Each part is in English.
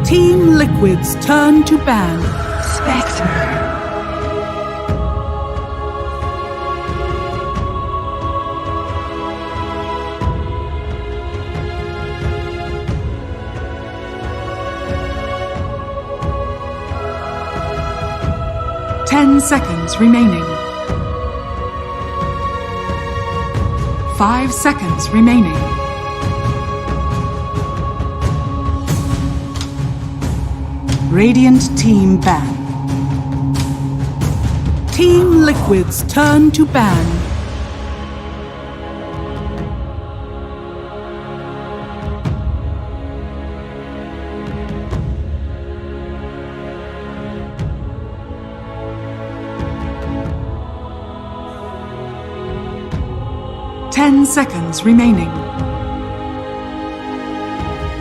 Team Liquid's turn to ban. Spectre. 10 seconds remaining. 5 seconds remaining. Radiant team ban. Team Liquid's turn to ban. Ten seconds remaining.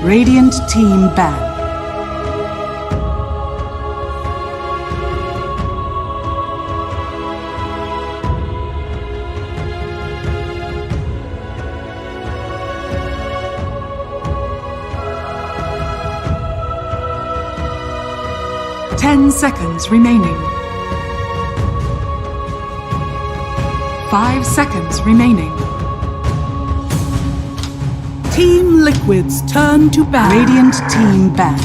Radiant team ban. Ten seconds remaining. 5 seconds remaining. Team Liquid's turn to ban. Radiant team ban.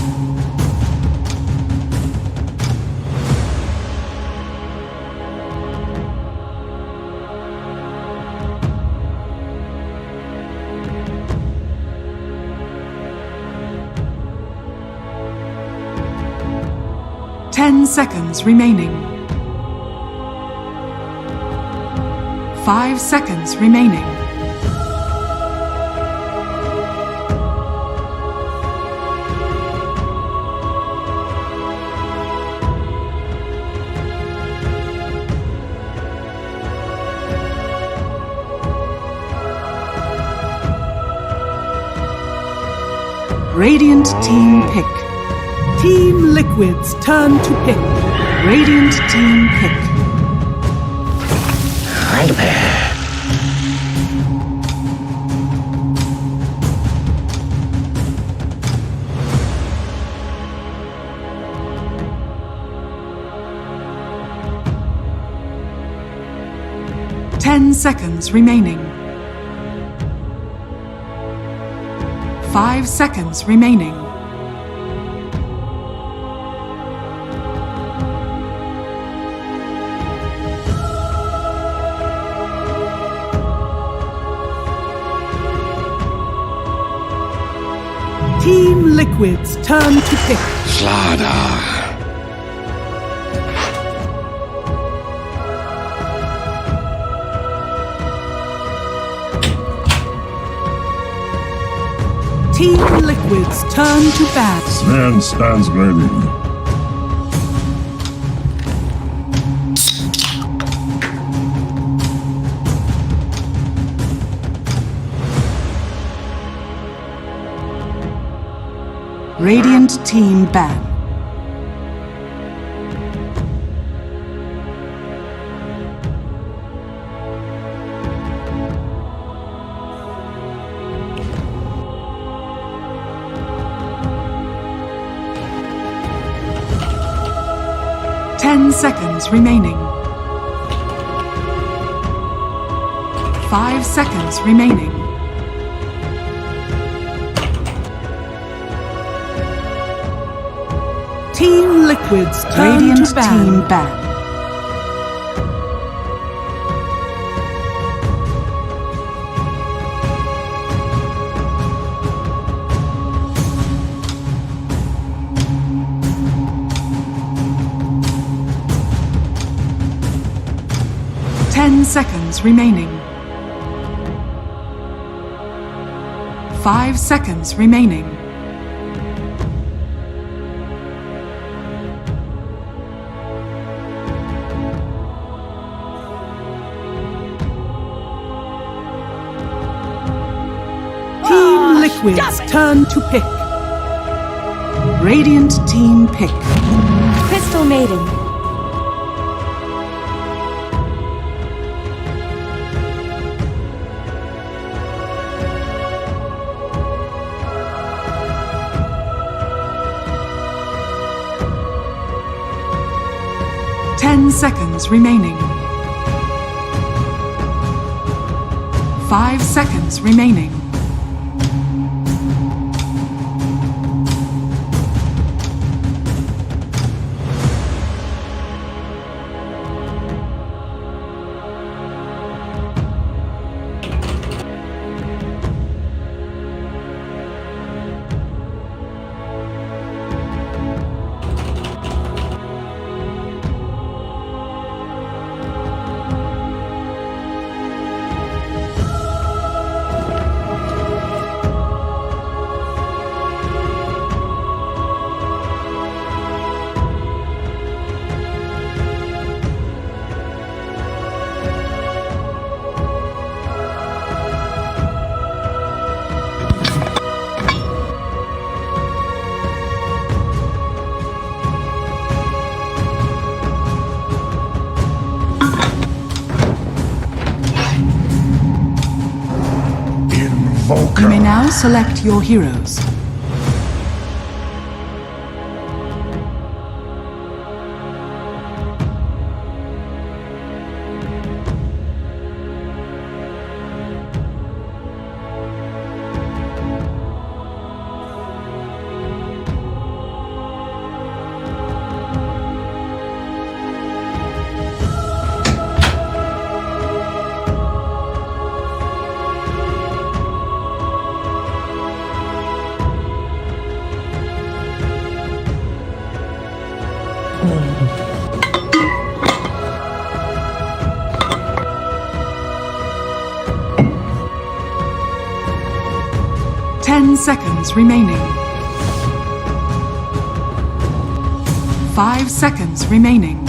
Ten seconds remaining. 5 seconds remaining. Radiant team pick. Team Liquid's turn to pick. Radiant team pick. Nightmare. Ten seconds remaining. 5 seconds remaining. Team Liquid's turn to pick. Slaughter. Team Liquid's turn to bat. Man stands ready. Radiant team ban. Ten seconds remaining. 5 seconds remaining. Team Liquid's turn Radiant to ban. Team ban. Ten seconds remaining. 5 seconds remaining. Team Liquid's turn to pick. Radiant team pick. Crystal Maiden. seconds remaining. 5 seconds remaining. You may now select your heroes. Seconds remaining. 5 seconds remaining.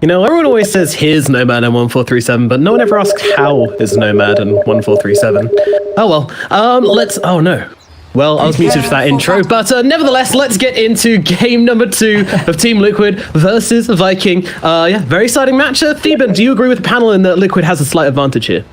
You know, everyone always says here's Nomad in 1437, but no one ever asks how is Nomad in 1437. Oh well, oh no. Well, I was muted for that intro, but nevertheless, let's get into game number 2 of Team Liquid versus Viking. Yeah, very exciting match. Theben, do you agree with the panel in that Liquid has a slight advantage here?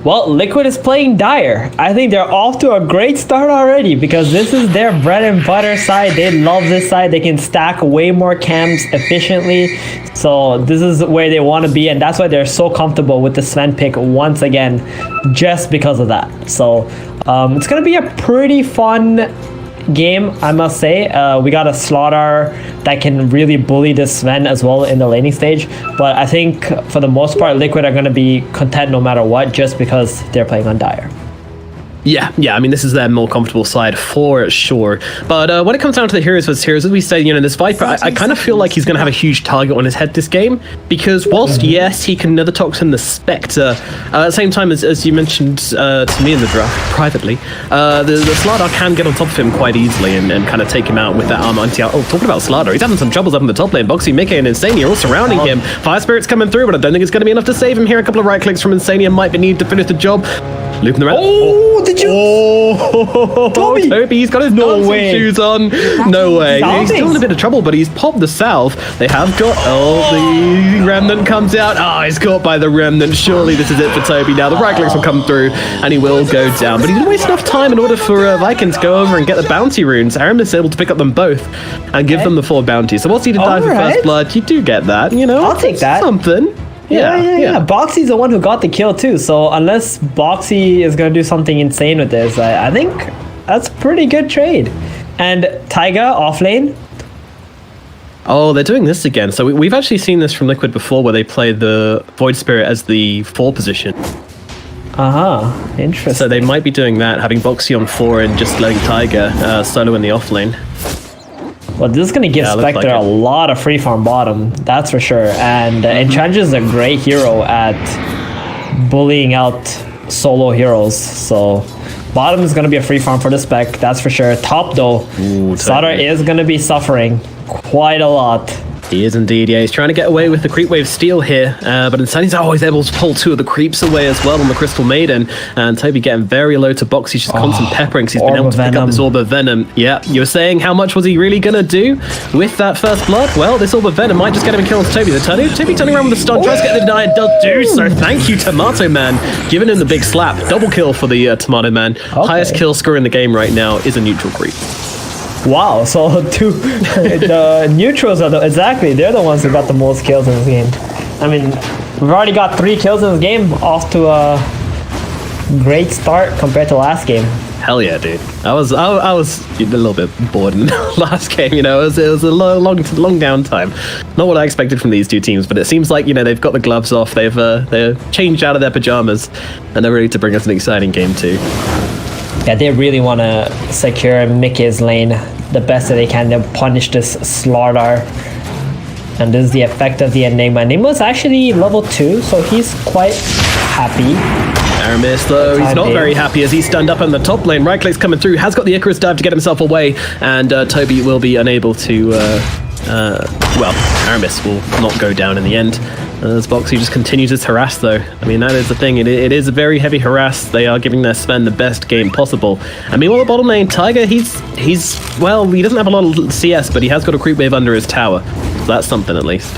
Well, Liquid is playing Dire. I think they're off to a great start already because this is their bread and butter side. They love this side. They can stack way more camps efficiently. So this is where they want to be, and that's why they're so comfortable with the Sven pick once again, just because of that. So it's going to be a pretty fun game, I must say. We got a Slaughter that can really bully this Sven as well in the laning stage, but I think for the most part Liquid are going to be content no matter what, just because they're playing on Dire. Yeah, I mean, this is their more comfortable side for sure. But when it comes down to the heroes versus heroes, as we said, you know, this Viper, I kind of feel like he's going to have a huge target on his head this game, because whilst, yes, he can Nether Toxin the Spectre, at the same time, as you mentioned to me in the draft, privately, the Slardar can get on top of him quite easily and kind of take him out with that armor anti-out. Oh, talking about Slardar, he's having some troubles up in the top lane. Boxy, Mickey, and Insania are all surrounding him. Fire Spirit's coming through, but I don't think it's going to be enough to save him here. A couple of right clicks from Insania might be needed to finish the job. Looping around. Oh, did you? Oh, Toby, he's got his dancing way. shoes on. No way. He's still in a bit of trouble, but he's popped the salve. They have got... Oh, the remnant comes out. Ah, he's caught by the remnant. Surely this is it for Toby now. The right clicks will come through, and he will go down. But he didn't waste enough time in order for Viking to go over and get the bounty runes. Aramis is able to pick up them both and give them the 4 bounties. So whilst he did die for first blood, you do get that, you know? I'll take that. Something. Yeah. Boxy's the one who got the kill too. So unless Boxy is gonna do something insane with this, I think that's a pretty good trade. And Taiga off lane. Oh, they're doing this again. So we've actually seen this from Liquid before, where they play the Void Spirit as the 4 position. Interesting. So they might be doing that, having Boxy on 4 and just letting Taiga solo in the off lane. Well, this is going to give Spectre a lot of free farm bottom, that's for sure. And Enchantress is a great hero at bullying out solo heroes. So bottom is going to be a free farm for the Spec, that's for sure. Top though, Sutter is going to be suffering quite a lot. He is indeed, yeah. He's trying to get away with the creep wave steal here, but instead he's always able to pull 2 of the creeps away as well on the Crystal Maiden. And Toby getting very low to Boxy, just constant peppering, because he's been able to pick up this Orb of Venom. Yeah, you were saying how much was he really going to do with that first blood? Well, this Orb of Venom might just get him a kill on Toby. Toby turning around with the stun, tries to get the deny, and does do so. Thank you, Tomato Man, giving him the big slap. Double kill for the Tomato Man. Highest kill score in the game right now is a neutral creep. Wow, so the neutrals are they're the ones who got the most kills in this game. I mean, we've already got 3 kills in this game, off to a great start compared to last game. Hell yeah, dude. I was a little bit bored in the last game, you know. It was a long downtime. Not what I expected from these 2 teams, but it seems like, you know, they've got the gloves off, they're changed out of their pajamas, and they're ready to bring us an exciting game too. Yeah, they really want to secure Mickey's lane the best that they can to punish this Slardar. And this is the effect of the Enigma. Enigma's actually level 2, so he's quite happy. Aramis, though, he's not very happy as he's stunned up in the top lane. Right click's coming through, has got the Icarus dive to get himself away, and Toby will be unable to... well, Aramis will not go down in the end. As Boxy just continues his harass, though. I mean, that is the thing. It is a very heavy harass. They are giving their Sven the best game possible. I mean, well, the bottom lane, Tiger, he doesn't have a lot of CS, but he has got a creep wave under his tower. So that's something, at least.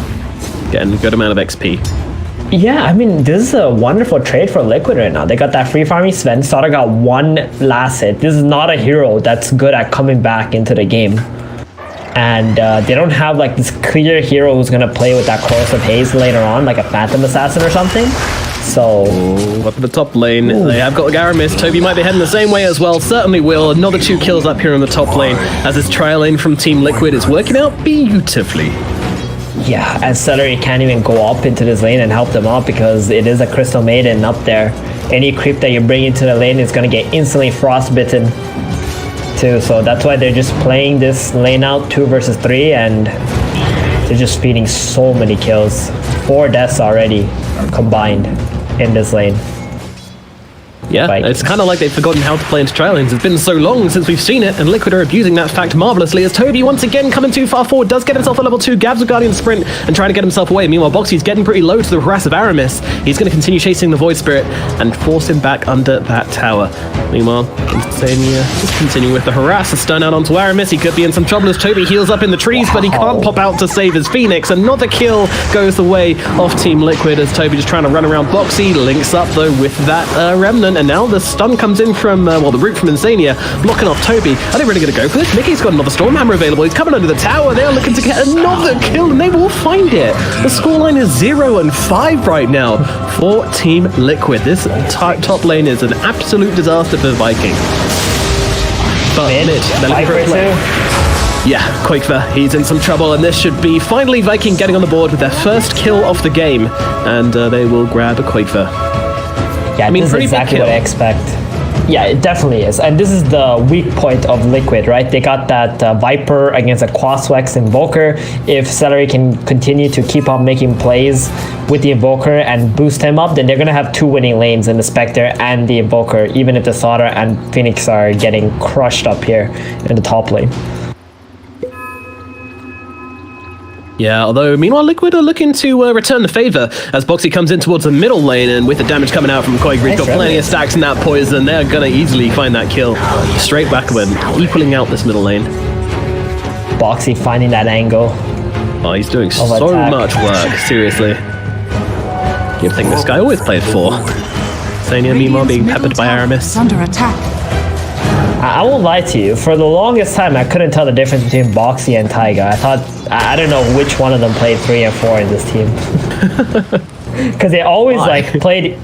Getting a good amount of XP. Yeah, I mean, this is a wonderful trade for Liquid right now. They got that free farming Sven. Sada got 1 last hit. This is not a hero that's good at coming back into the game. And they don't have like this clear hero who's going to play with that Corrosive Haze later on, like a Phantom Assassin or something. So... up at the top lane, they have got Aramis. Toby might be heading the same way as well. Certainly will. Another 2 kills up here on the top lane, as this trial lane from Team Liquid is working out beautifully. Yeah, and Celery can't even go up into this lane and help them out because it is a Crystal Maiden up there. Any creep that you bring into the lane is going to get instantly frostbitten too. So that's why they're just playing this lane out 2 versus 3, and they're just feeding so many kills. 4 deaths already combined in this lane. Yeah, it's kind of like they've forgotten how to play into trial lanes. It's been so long since we've seen it, and Liquid are abusing that fact marvelously as Toby once again coming too far forward, does get himself a level 2, grabs a Guardian Sprint and trying to get himself away. Meanwhile, Boxy's getting pretty low to the harass of Aramis. He's going to continue chasing the Void Spirit and force him back under that tower. Meanwhile, Insania just continuing with the harass, a stun out onto Aramis. He could be in some trouble as Toby heals up in the trees, but he can't pop out to save his Phoenix. Another kill goes the way of Team Liquid as Toby just trying to run around Boxy. Links up though with that Remnant, and now the stun comes in from, the root from Insania, blocking off Toby. Are they really going to go for this? Mickey's got another Stormhammer available. He's coming under the tower. They are looking to get another kill, and they will find it. The scoreline is 0-5 right now for Team Liquid. This top lane is an absolute disaster for Viking. But they're looking for a play. Yeah, Quakefer, he's in some trouble, and this should be finally Viking getting on the board with their first kill of the game, and they will grab a Quakefer. Yeah, I mean, this is exactly what I expect. Yeah, it definitely is. And this is the weak point of Liquid, right? They got that Viper against a Quaswex Invoker. If Celery can continue to keep on making plays with the Invoker and boost him up, then they're going to have 2 winning lanes in the Spectre and the Invoker, even if the Sauter and Phoenix are getting crushed up here in the top lane. Yeah, although meanwhile Liquid are looking to return the favor as Bo3 comes in towards the middle lane, and with the damage coming out from Koig, he's got plenty of stacks in that poison. They're gonna easily find that kill straight back when equaling out this middle lane. Bo3 finding that angle. Oh, he's doing so attack. much work, seriously. You'd think this guy always played 4. Sania meanwhile being peppered by Aramis. Under attack. I won't lie to you. For the longest time, I couldn't tell the difference between Bo3 and Taiga. I thought I don't know which one of them played 3 and 4 in this team. Because they always played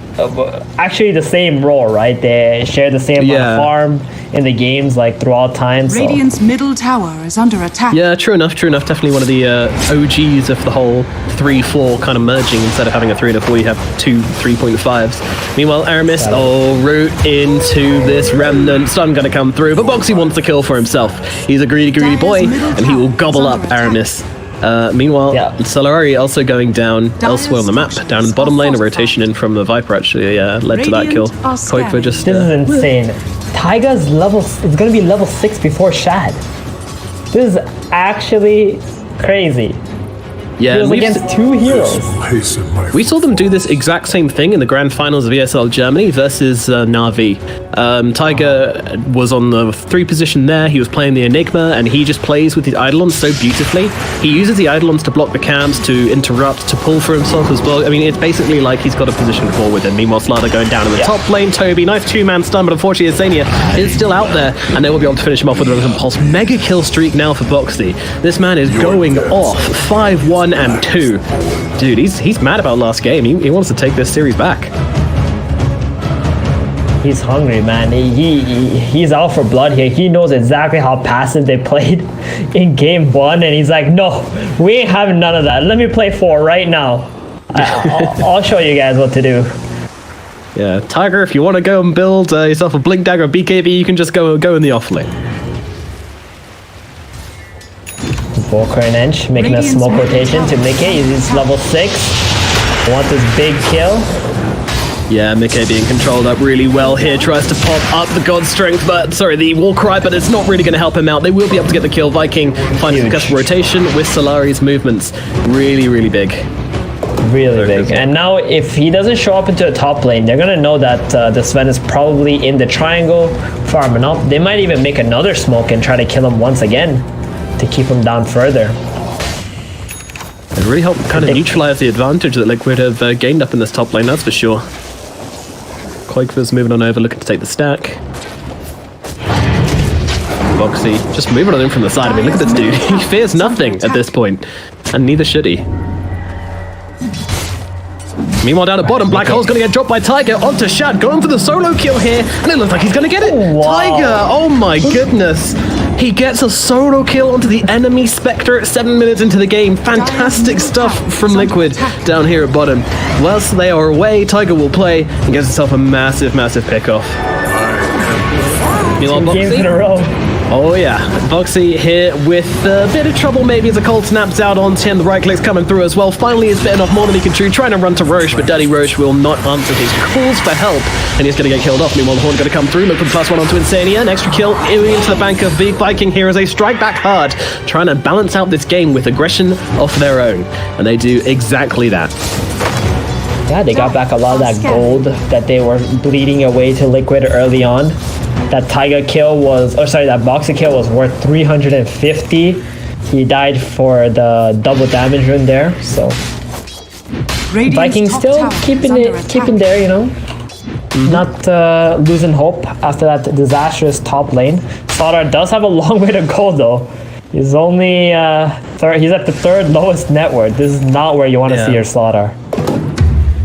actually the same role, right? They share the same amount of farm in the games throughout time. So. Radiant's middle tower is under attack. Yeah, true enough. Definitely one of the OGs of the whole 3-4 kind of merging. Instead of having a 3 and a 4, you have 2 3.5s. Meanwhile, Aramis, root into this remnant. Stun gonna come through, but Bo3 wants the kill for himself. He's a greedy boy, and he will gobble up Aramis. Meanwhile, Solari also going down elsewhere on the map, down in the bottom lane. A rotation in from the Viper actually led to that kill. Koikva just... This is insane. Taiga's is going to be level 6 before Shad. This is actually crazy. Yeah, he was against 2 heroes. We saw them do this exact same thing in the grand finals of ESL Germany versus Na'Vi. Tiger was on the 3 position there. He was playing the Enigma, and he just plays with the Eidolons so beautifully. He uses the Eidolons to block the camps, to interrupt, to pull for himself as well. I mean, it's basically like he's got a position 4 with him. Meanwhile, Slada going down in the top lane. Toby, nice 2-man stun, but unfortunately, Azania is still out there, and they will be able to finish him off with a Pulse. Mega kill streak now for Bo3. This man is going off. 5-1 and 2. Dude, he's mad about last game. He wants to take this series back. He's hungry, man. He's out for blood here. He knows exactly how passive they played in game 1, and he's like, no, we ain't having none of that. Let me play 4 right now. I'll show you guys what to do. Yeah, Tiger, if you want to go and build yourself a Blink Dagger or BKB, you can just go in the off lane. Volker and Ench making a smoke rotation to Mickey. He's level 6. Want this big kill. Yeah, Mickey being controlled up really well here. Tries to pop up the God Strength, the War Cry, but it's not really going to help him out. They will be able to get the kill. Viking finds successful rotation with Solari's movements. Really big. Really big. And now if he doesn't show up into the top lane, they're going to know that the Sven is probably in the triangle, farming up. They might even make another smoke and try to kill him once again to keep him down further. It really helped kind of neutralize the advantage that Liquid have gained up in this top lane, that's for sure. Koikva's moving on over, looking to take the stack. Bo3 just moving on in from the side. I mean, look at this dude. He fears nothing at this point, and neither should he. Meanwhile, down at bottom, Black Hole's going to get dropped by Tiger onto Shad, going for the solo kill here, and it looks like he's going to get it. Tiger, oh my goodness. He gets a solo kill onto the enemy Spectre at 7 minutes into the game. Fantastic stuff from Liquid down here at bottom. Whilst they are away, Tiger will play and gets himself a massive pickoff. Meanwhile, 2 games in a row. Oh yeah, Bo3 here with a bit of trouble maybe as a cold snaps out onto him. The right click's coming through as well. Finally, he's bitten off more than he can chew, trying to run to Roche, but Daddy Roche will not answer his calls for help, and he's going to get killed off. Meanwhile, the Horn going to come through, look for the +1 onto Insania. An extra kill into the bank of Viking here as they strike back hard, trying to balance out this game with aggression of their own, and they do exactly that. Yeah, they got back a lot of that gold that they were bleeding away to Liquid early on. That Taiga kill was, that Bo3 kill was worth 350. He died for the double damage rune there, so Vikings still keeping there, you know, not losing hope after that disastrous top lane. Slaughter does have a long way to go though. He's only he's at the 3rd lowest net worth. This is not where you want to see your Slaughter.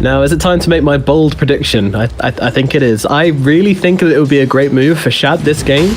Now, is it time to make my bold prediction? I think it is. I really think that it would be a great move for Shad this game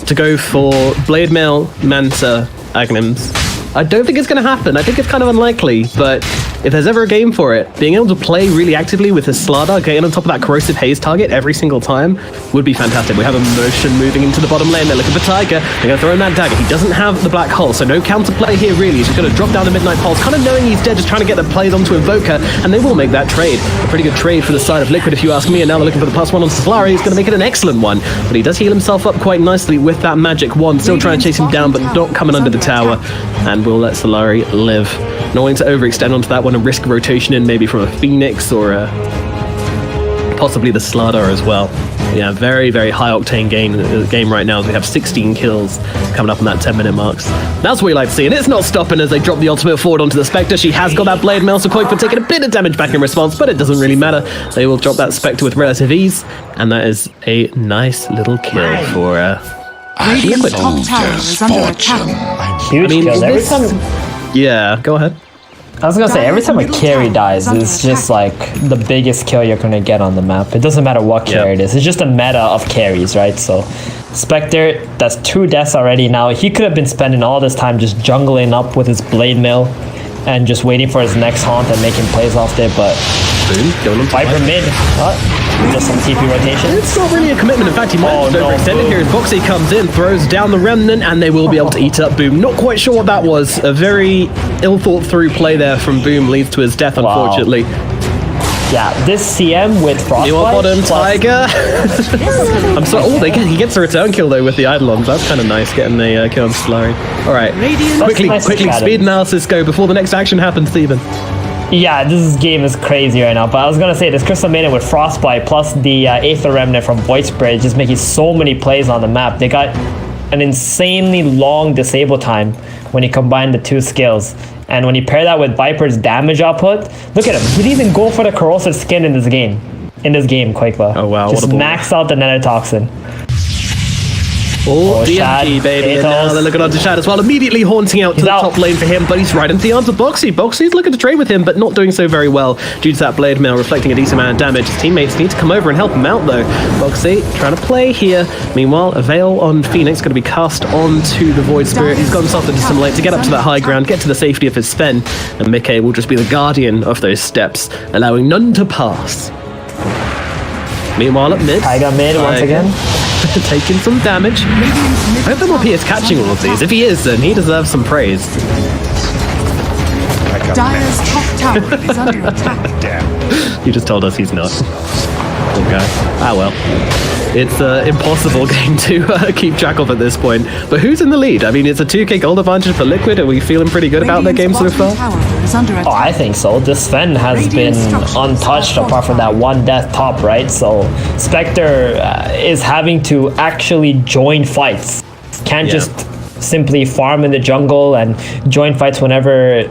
to go for Blade Mail, Manta, Agnims. I don't think it's going to happen. I think it's kind of unlikely, but if there's ever a game for it, being able to play really actively with his Slardar, getting on top of that corrosive haze target every single time would be fantastic. We have a motion moving into the bottom lane. They're looking for Tiger. They're going to throw in that dagger. He doesn't have the black hole, so no counterplay here really. He's just going to drop down the Midnight Pulse, kind of knowing he's dead, just trying to get the plays onto Invoker, and they will make that trade. A pretty good trade for the side of Liquid, if you ask me, and now they're looking for the +1 on Solari. He's going to make it an excellent one, but he does heal himself up quite nicely with that magic wand, still trying to chase him down, but not coming under the tower, and we'll let Solari live. Not wanting to overextend onto that one and risk rotation in maybe from a Phoenix or possibly the Slardar as well. Yeah, very, very high octane game right now. We have 16 kills coming up on that 10-minute marks. That's what we like to see, and it's not stopping as they drop the ultimate forward onto the Spectre. She has got that blade mail, so Quake for taking a bit of damage back in response, but it doesn't really matter. They will drop that Spectre with relative ease, and that is a nice little kill for Radiant's Liquid. top tower is under attack. Huge kills. Every time, Yeah, go ahead. I was gonna say, every time a carry dies, it's just like the biggest kill you're gonna get on the map. It doesn't matter what carry it is. It's just a meta of carries, right? So, Spectre, that's 2 deaths already now. He could have been spending all this time just jungling up with his blade mill and just waiting for his next haunt and making plays off there, but Boom, going on Viper mid. What? Just some TP rotation. It's not really a commitment. In fact, he might have overextended here as Bo3 comes in, throws down the Remnant, and they will be able to eat up Boom. Not quite sure what that was. A very ill-thought-through play there from Boom leads to his death, unfortunately. Yeah, this CM with Frostbite. You want bottom plus- Tiger? I'm sorry. Oh, he gets a return kill though with the Eidolons. That's kind of nice, getting the kill on Slurry. All right, quickly, nice quickly, strategy. speed analysis go before the next action happens, Steven. Yeah, this game is crazy right now. But I was gonna say this Crystal Maiden with Frostbite plus the Aether Remnant from Void Spirit just making so many plays on the map. They got an insanely long disable time when you combine the 2 skills. And when you pair that with Viper's damage output, look at him. He didn't even go for the corrosive skin in this game. Quakeba. Oh, wow, Just what a ball. maxed out the Nether Toxin. Oh, DMT, Shad, baby. And now Aethos. they're looking onto Shad as well. Immediately haunting out to He's the out. top lane for him, but he's right into the arms of Bo3. Bo3's looking to trade with him, but not doing so very well due to that blade mail reflecting a decent amount of damage. His teammates need to come over and help him out, though. Bo3 trying to play here. Meanwhile, a Veil on Phoenix going to be cast onto the Void Spirit. He's got himself to dissimulate to get up to that high ground, get to the safety of his Sven, and Mickey will just be the guardian of those steps, allowing none to pass. Meanwhile, up mid. Tiger mid once again. Taking some damage. I hope MLP is catching all of these. If he is, then he deserves some praise. Dire's top tower is under attack. You just told us he's not. Poor guy. Ah well. It's an impossible game to keep track of at this point. But who's in the lead? I mean, it's a 2k gold advantage for Liquid. Are we feeling pretty good about their game so Radiant's far? bottom tower is under Oh, attack. I think so. This Sven has been untouched apart from that 1 death top, right? So Spectre is having to actually join fights. Can't Yeah. just simply farm in the jungle and join fights whenever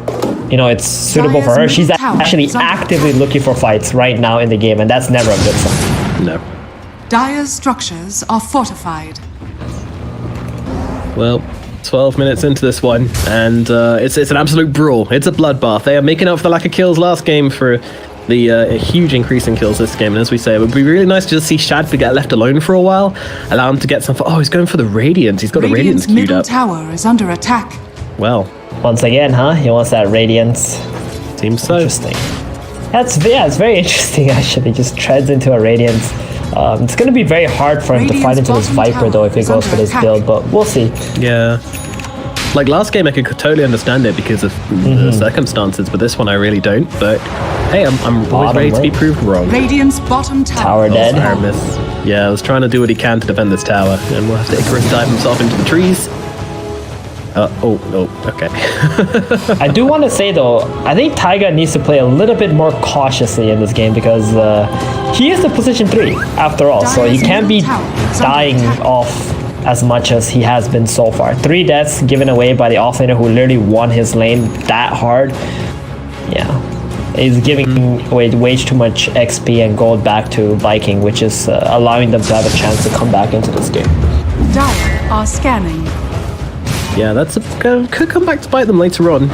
it's suitable for her. Dire's She's middle tower actually is under actively looking for fights right now in the game, and that's never a good sign. No. Dire's structures are fortified. Well, 12 minutes into this one, and it's an absolute brawl. It's a bloodbath. They are making up for the lack of kills last game for the huge increase in kills this game. And as we say, it would be really nice to just see Shad get left alone for a while, allow him to get some... Oh, he's going for the Radiance. He's got the Radiance Radiant's queued middle up. tower is under attack. Well, Once again, huh? He wants that Radiance. seems so. Interesting. It's very interesting actually. Just treads into a Radiance. It's going to be very hard for him to fight into this Radiant's Viper though if he bottom goes for tower this is under build, but we'll see. Yeah. Like last game, I could totally understand it because of the circumstances, but this one I really don't. But hey, I'm always Bottom ready to be lane. proved wrong. Radiant's bottom tower. Tower dead. Aramis. Yeah, I was trying to do what he can to defend this tower, and we'll have to Icarus dive himself into the trees. Okay. I do want to say though, I think Taiga needs to play a little bit more cautiously in this game because he is the position 3 after all, so he can't be dying off as much as he has been so far. 3 deaths given away by the offlaner who literally won his lane that hard. Yeah. He's giving away way too much XP and gold back to Viking, which is allowing them to have a chance to come back into this game. Dire are scanning. Yeah, could come back to bite them later on.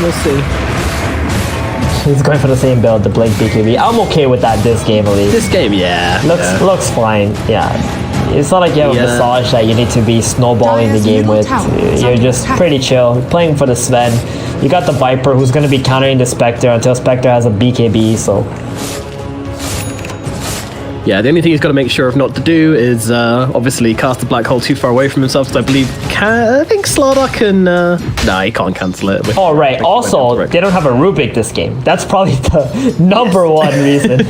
We'll see. He's going for the same build, the Blink BKB. I'm okay with that this game at least. This game, yeah. Looks fine, yeah. It's not like you have a massage that you need to be snowballing the game with. You're just pretty chill, playing for the Sven. You got the Viper who's going to be countering the Spectre until Spectre has a BKB, so... Yeah, the only thing he's got to make sure of not to do is obviously cast the black hole too far away from himself, because I think Slardar can... Nah, he can't cancel it. Oh, right. Also, they don't have a Rubik this game. That's probably the number one reason.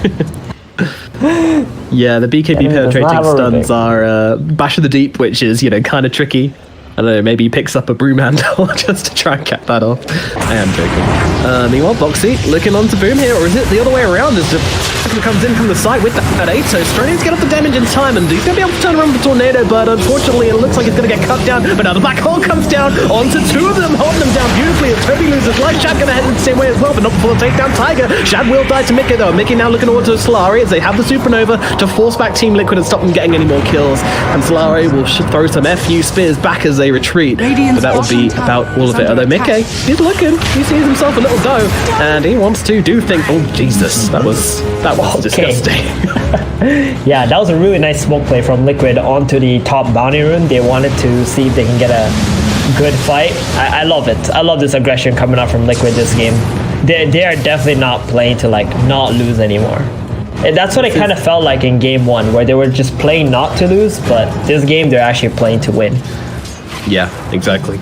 Yeah, the BKB penetrating stuns are Bash of the Deep, which is, you know, kind of tricky. I don't know, maybe he picks up a broom handle just to try and cap that off. I am joking. Meanwhile, Bo3 looking on to Boom here, or is it the other way around? As the comes in from the side with that 8, so struggling to get up the damage in time, and he's going to be able to turn around the Tornado, but unfortunately it looks like it's going to get cut down. But now the black hole comes down onto 2 of them, holding them down beautifully as Toby loses life. Shad going to head in the same way as well, but not before the takedown Tiger. Shad will die to Mickey though. Mickey now looking over to Solari as they have the Supernova to force back Team Liquid and stop them getting any more kills. And Solari will throw some FU spears back as they retreat. But that will be about all of it. Although Mickey, he's looking, he sees himself a little dough, and he wants to do things. Oh Jesus, that was disgusting. Yeah, that was a really nice smoke play from Liquid onto the top bounty rune. They wanted to see if they can get a good fight. I love it. I love this aggression coming out from Liquid this game. They are definitely not playing to like not lose anymore. And that's what it kind of felt like in game 1, where they were just playing not to lose, but this game they're actually playing to win. Yeah, exactly.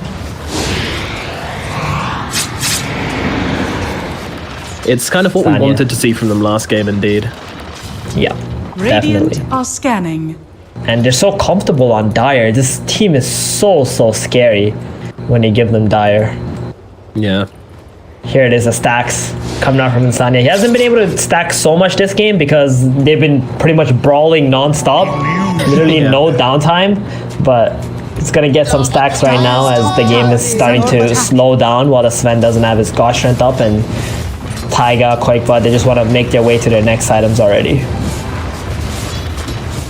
It's kind of what we wanted to see from them last game, indeed. Yeah, Radiant definitely. are scanning. And they're so comfortable on Dire. This team is so scary when you give them Dire. Yeah. Here it is, the stacks coming out from Insania. He hasn't been able to stack so much this game because they've been pretty much brawling non-stop. Literally no downtime, but it's gonna get some stacks right now as the game is starting to slow down while the Sven doesn't have his God Strength up, and Taiga, Quakebot, they just want to make their way to their next items already.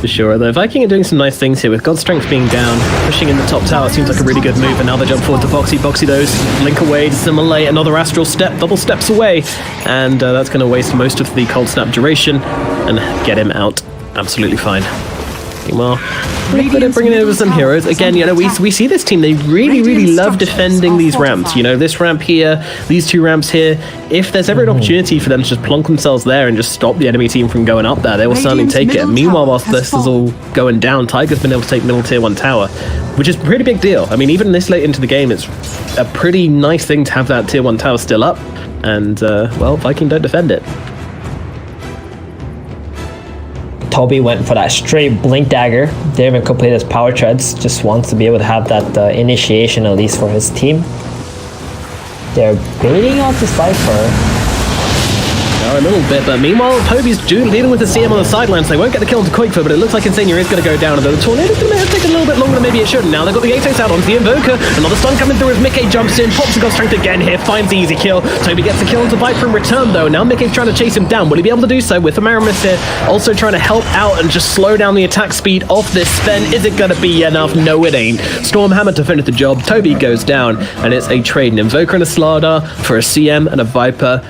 For sure. The Viking are doing some nice things here with God Strength being down, pushing in the top tower seems like a really good move, and now they jump forward to Bo3. Bo3 those blink away to simulate another astral step, double steps away, and that's going to waste most of the cold snap duration and get him out absolutely fine. Meanwhile, Liquid are bringing over some heroes. Again, you know, we see this team, they really love defending these ramps. You know, this ramp here, these 2 ramps here. If there's ever an opportunity for them to just plonk themselves there and just stop the enemy team from going up there, they will certainly take it. Meanwhile, whilst this is all going down, Tiger's been able to take middle tier 1 tower, which is a pretty big deal. I mean, even this late into the game, it's a pretty nice thing to have that tier 1 tower still up. And, well, Viking don't defend it. Toby went for that straight blink dagger. Didn't even complete his power treads. Just wants to be able to have that initiation at least for his team. They're baiting out the Cypher. A little bit, but meanwhile, Toby's dealing with the CM on the sidelines. They won't get the kill into Quakefoot, but it looks like Insania is going to go down, and the Tornado's going to take a little bit longer than maybe it should. Now they've got the Atos out onto the Invoker. Another stun coming through as Mickey jumps in, pops the God Strength again here, finds the easy kill. Toby gets the kill into Viper in return, though. Now Mickey's trying to chase him down. Will he be able to do so with the Maramis here? Also trying to help out and just slow down the attack speed of this Sven. Is it going to be enough? No, it ain't. Stormhammer to finish the job. Toby goes down, and it's a trade. An Invoker and a Slardar for a CM and a Viper.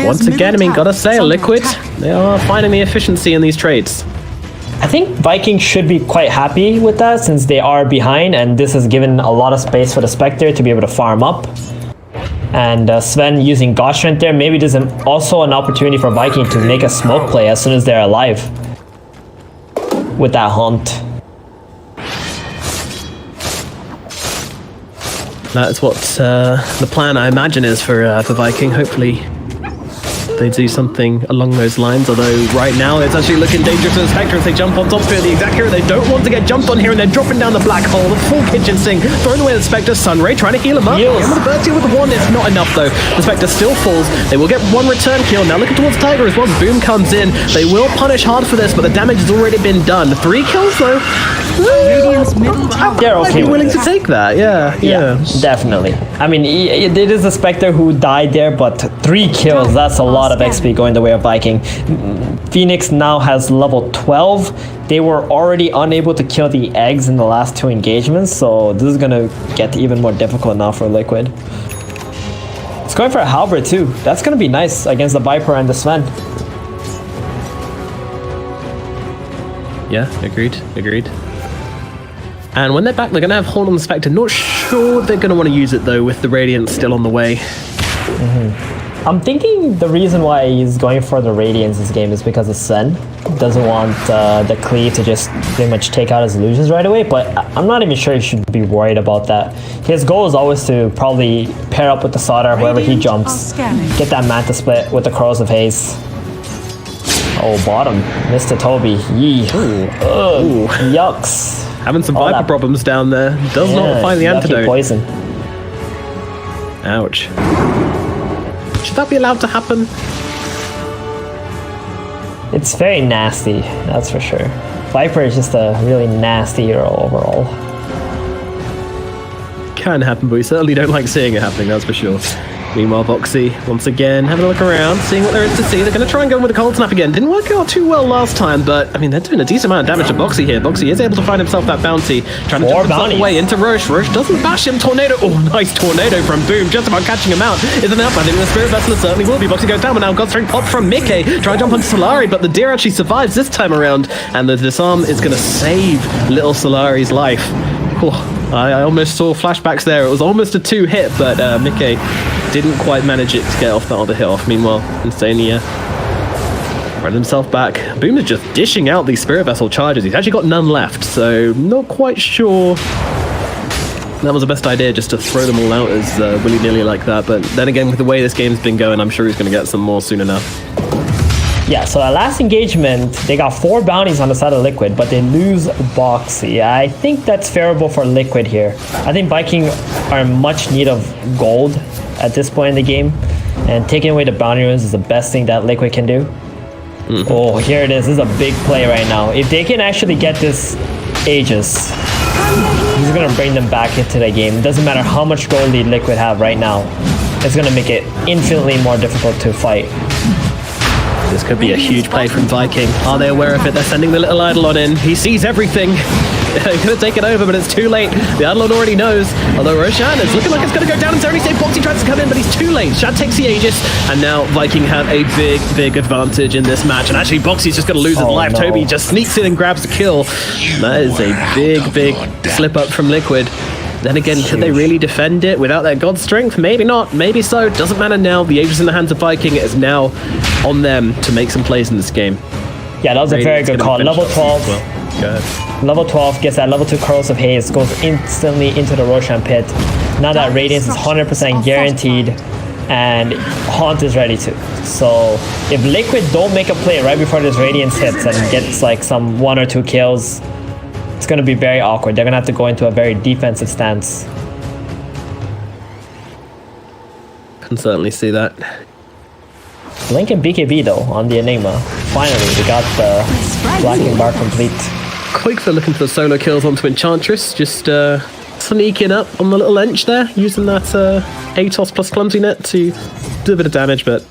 Once again, I mean, gotta say, Liquid, they are finding the efficiency in these trades. I think Vikings should be quite happy with that since they are behind, and this has given a lot of space for the Spectre to be able to farm up. And Sven using God Strength there, maybe there's also an opportunity for Viking to make a smoke play as soon as they're alive with that Haunt. That's what the plan, I imagine, is for Viking. Hopefully they do something along those lines, although right now it's actually looking dangerous for the Spectre as they jump on top of it. The exact hero they don't want to get jumped on here, and they're dropping down the black hole. The full kitchen sink, throwing away the Spectre. Sunray trying to heal him up. With the burst here with the 1, it's not enough though. The Spectre still falls. They will get 1 return kill. Now looking towards Tiger as well. Boom comes in. They will punish hard for this, but the damage has already been done. 3 kills though. They're okay. Willing to take that, yeah, definitely. I mean, it is a Spectre who died there, but 3 kills, that's a lot of XP going the way of Viking. Phoenix now has level 12. They were already unable to kill the eggs in the last 2 engagements, so this is gonna get even more difficult now for Liquid. It's going for a Halberd too. That's gonna be nice against the Viper and the Sven. Yeah, agreed. And when they're back, they're going to have Hold on the Spectre. Not sure they're going to want to use it, though, with the Radiant still on the way. I'm thinking the reason why he's going for the Radiance this game is because of Sen. Doesn't want the Cleave to just pretty much take out his illusions right away, but I'm not even sure he should be worried about that. His goal is always to probably pair up with the Sauter wherever he jumps. Get that Manta split with the Crows of Haze. Oh, bottom. Mr. Toby. Yee. Ugh. Yucks. Having some Viper problems down there. Does not find the antidote. Poison. Ouch. Should that be allowed to happen? It's very nasty, that's for sure. Viper is just a really nasty hero overall. Can happen, but we certainly don't like seeing it happening, that's for sure. Meanwhile, Bo3, once again, having a look around, seeing what there is to see. They're going to try and go with a cold snap again. Didn't work out too well last time, but, I mean, they're doing a decent amount of damage to Bo3 here. Bo3 is able to find himself that bounty, trying to jump himself away into Roche. Roche doesn't bash him. Tornado. Oh, nice tornado from Boom. Just about catching him out. Isn't enough. I think the Spirit Vessel certainly will be. Bo3 goes down, but now Godstring pop from Mickey. Try and jump onto Solari, but the Deer actually survives this time around, and the disarm is going to save little Solari's life. Oh, I almost saw flashbacks there. It was almost a 2-hit, but Mickey didn't quite manage it to get off that other hit off. Meanwhile, Insania ran himself back. Boom is just dishing out these Spirit Vessel charges. He's actually got none left, so not quite sure that was the best idea, just to throw them all out as willy-nilly like that. But then again, with the way this game's been going, I'm sure he's going to get some more soon enough. Yeah, so our last engagement, they got 4 bounties on the side of Liquid, but they lose Bo3. I think that's favorable for Liquid here. I think Viking are in much need of gold at this point in the game, and taking away the bounty runes is the best thing that Liquid can do. Oh, here it is. This is a big play right now. If they can actually get this Aegis, he's going to bring them back into the game. It doesn't matter how much gold lead Liquid have right now. It's going to make it infinitely more difficult to fight. This could be a huge play from Viking. Are they aware of it? They're sending the little Eidolon in. He sees everything. He's going to take it over, but it's too late. The Eidolon already knows. Although Roshan is looking like it's going to go down. It's only safe. Bo3 tries to come in, but he's too late. Shad takes the Aegis, and now Viking have a big advantage in this match. And actually, Bo3's just going to lose his life. No. Toby just sneaks in and grabs the kill. That is a big slip up from Liquid. Then again, could they really defend it without their god strength? Maybe not, maybe so. Doesn't matter now. The Aegis in the hands of Viking. It is now on them to make some plays in this game. Yeah, that was a very good call. Level 12. Good. Level 12 gets that level 2 Crows of Haze, goes instantly into the Roshan pit. Now that Radiance is 100% guaranteed, and Haunt is ready too. So if Liquid don't make a play right before this Radiance hits and gets like some 1 or 2 kills, it's going to be very awkward. They're going to have to go into a very defensive stance. Can certainly see that. Link and BKB though on the Enigma. Finally, we got the Blacking Bar complete. Quick for looking for the solo kills onto Enchantress. Just sneaking up on the little Ench there, using that Atos plus Clumsy Net to do a bit of damage, but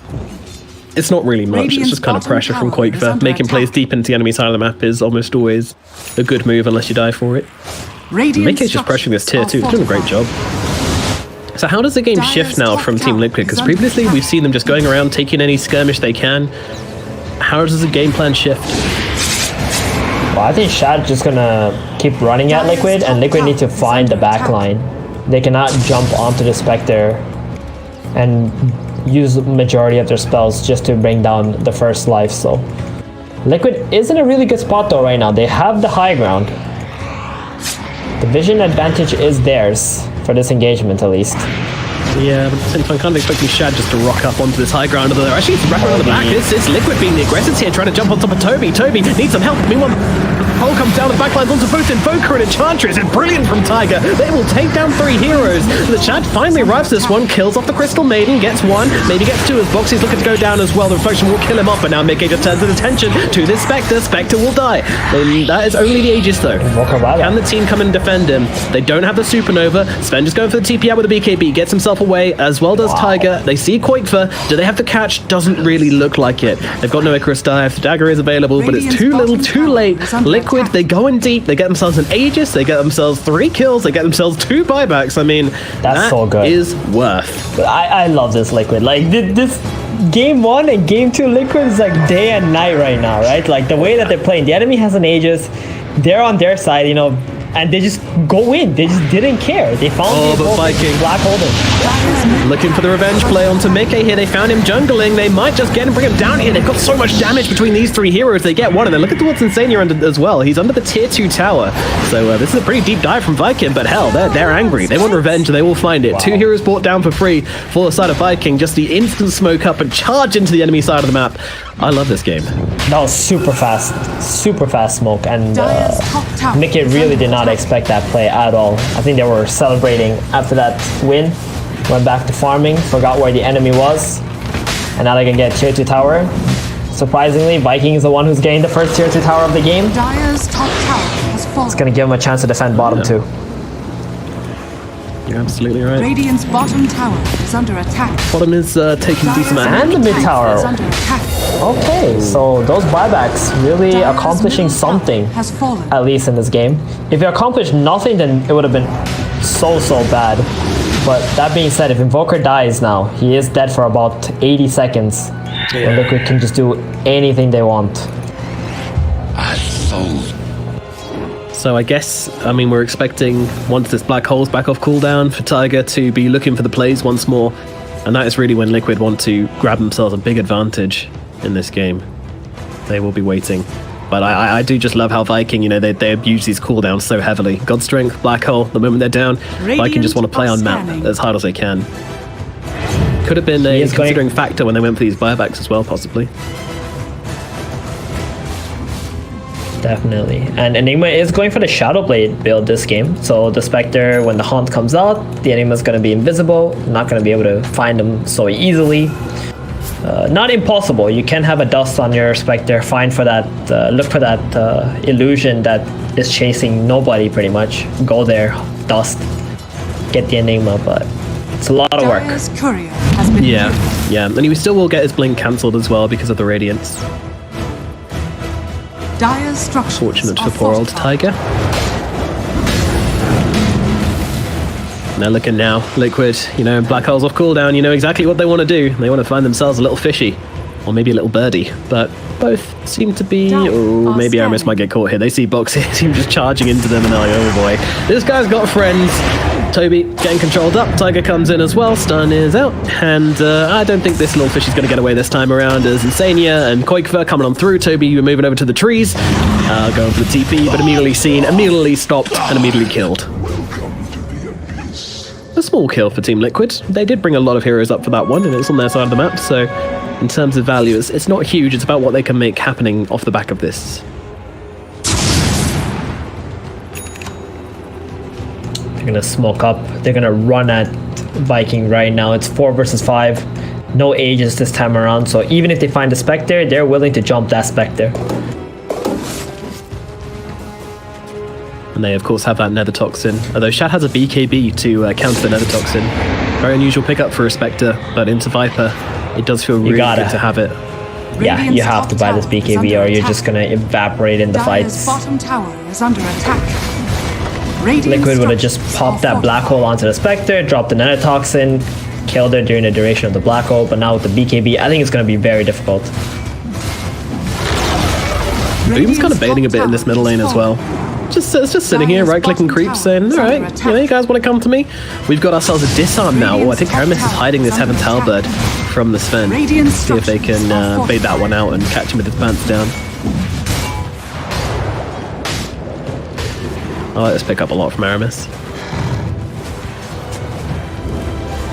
it's not really much. It's just kind of pressure from Quakever. Making plays deep into the enemy side of the map is almost always a good move unless you die for it. Mickey's just pressuring this tier 2. He's doing a great job. So how does the game shift now from Team Liquid? Because previously we've seen them just going around taking any skirmish they can. How does the game plan shift? Well, I think Shad's just gonna keep running at Liquid, and Liquid need to find the backline. They cannot jump onto the Spectre and use the majority of their spells just to bring down the first life. So Liquid is in a really good spot though right now. They have the high ground. The vision advantage is theirs for this engagement at least. Yeah, but at the same time, kind of expecting Shad just to rock up onto this high ground. Although actually, it's wrapping around the back. It's Liquid being the aggressors here, trying to jump on top of Toby. Toby needs some help. Meanwhile, Cole comes down the backlines onto both Invoker and Enchantress. It's brilliant from Tiger. They will take down 3 heroes. The Shad finally arrives this one, kills off the Crystal Maiden, gets 1, maybe gets 2 as Bo3's looking to go down as well. The Reflection will kill him off, but now Mickey just turns his attention to this Spectre. Spectre will die. That is only the Aegis though. Can the team come and defend him? They don't have the Supernova. Sven just going for the TP out with the BKB, gets himself away, as well does Tiger. They see Quakever. Do they have the catch? Doesn't really look like it. They've got no Icarus Dive. The dagger is available, but it's too little, too late. Liquid, they go in deep. They get themselves an Aegis. They get themselves 3 kills. They get themselves 2 buybacks. I mean, that's so good. Is worth. I love this Liquid. Like this game 1 and game 2 Liquid is like day and night right now, right? Like the way that they're playing. The enemy has an Aegis. They're on their side, you know. and they just go in. They just didn't care. They found but Viking. Black Holden. Looking for the revenge play onto Mickey here. They found him jungling. They might just get him, bring him down here. They've got so much damage between these three heroes. They get one, and then look at what's insane here under as well. He's under the tier 2 tower. So this is a pretty deep dive from Viking, but hell, they're angry. They want revenge, and they will find it. Wow. 2 heroes brought down for free for the side of Viking. Just the instant smoke up and charge into the enemy side of the map. I love this game. That was super fast smoke, and Mickey really did not expect that play at all. I think they were celebrating after that win. Went back to farming, forgot where the enemy was, and now they can get tier 2 tower. Surprisingly, Viking is the one who's getting the first tier 2 tower of the game. Dire's top tower has fallen. It's gonna give him a chance to defend bottom too. You're absolutely right. Radiant's bottom tower is under attack. Bottom is taking a decent amount. And the mid tower. Is under attack. Okay, so those buybacks really Dire's accomplishing middle tower something, has fallen. at least in this game. If you accomplished nothing, then it would have been so bad. But that being said, if Invoker dies now, he is dead for about 80 seconds. Yeah. And Liquid can just do anything they want. So I guess, I mean, we're expecting, once this black hole's back off cooldown, for Tiger to be looking for the plays once more. And that is really when Liquid want to grab themselves a big advantage in this game. They will be waiting. But I do just love how Viking, you know, they abuse these cooldowns so heavily. God Strength, Black Hole, the moment they're down, Viking just want to play on map as hard as they can. Could have been a considering factor when they went for these buybacks as well, possibly. Definitely. And Enigma is going for the Shadow Blade build this game. So the Spectre, when the Haunt comes out, the Enigma is going to be invisible, not going to be able to find them so easily. Not impossible. You can have a dust on your Spectre, find for that, look for that illusion that is chasing nobody pretty much. Go there, dust, get the Enigma, but it's a lot of work. Dire's courier has been Yeah, and he still will get his blink cancelled as well because of the Radiance. Dire's structures Fortunate are for poor old fortified. Tiger. And they're looking now, Liquid, you know, Black Hole's off cooldown, you know exactly what they want to do. They want to find themselves a little fishy, or maybe a little birdie, but both seem to be... Oh, maybe Aramis might get caught here. They see Boxy, team just charging into them, and they're like, oh boy. This guy's got friends. Toby getting controlled up. Tiger comes in as well. Stun is out. And I don't think this little fish is going to get away this time around, as Insania and Koikva coming on through. Toby, you're moving over to the trees. Going for the TP, but immediately seen, immediately stopped, and immediately killed. A small kill for Team Liquid. They did bring a lot of heroes up for that one, and it's on their side of the map, so in terms of value, it's not huge. It's about what they can make happening off the back of this. They're gonna smoke up. They're gonna run at Viking right now. It's 4 versus 5. No ages this time around, so even if they find a Spectre, they're willing to jump that Spectre. And they, of course, have that Nether Toxin. Although Shad has a BKB to counter the Nether Toxin. Very unusual pickup for a Spectre, but into Viper, it does feel really good to have it. Yeah, you have to buy this BKB or you're just gonna evaporate in the fights. Bottom tower is under attack. Liquid would have just popped that Black Hole onto the Spectre, dropped the Nether Toxin, killed her during the duration of the Black Hole, but now with the BKB, I think it's going to be very difficult. Boom's kind of baiting a bit in this middle lane as well. It's just sitting here, right-clicking creeps, saying, alright, you guys want to come to me? We've got ourselves a disarm now. Oh, I think Aramis is hiding this Heaven's Halberd from the Sven. See if they can bait that one out and catch him with his pants down. I like this pick up a lot from Aramis.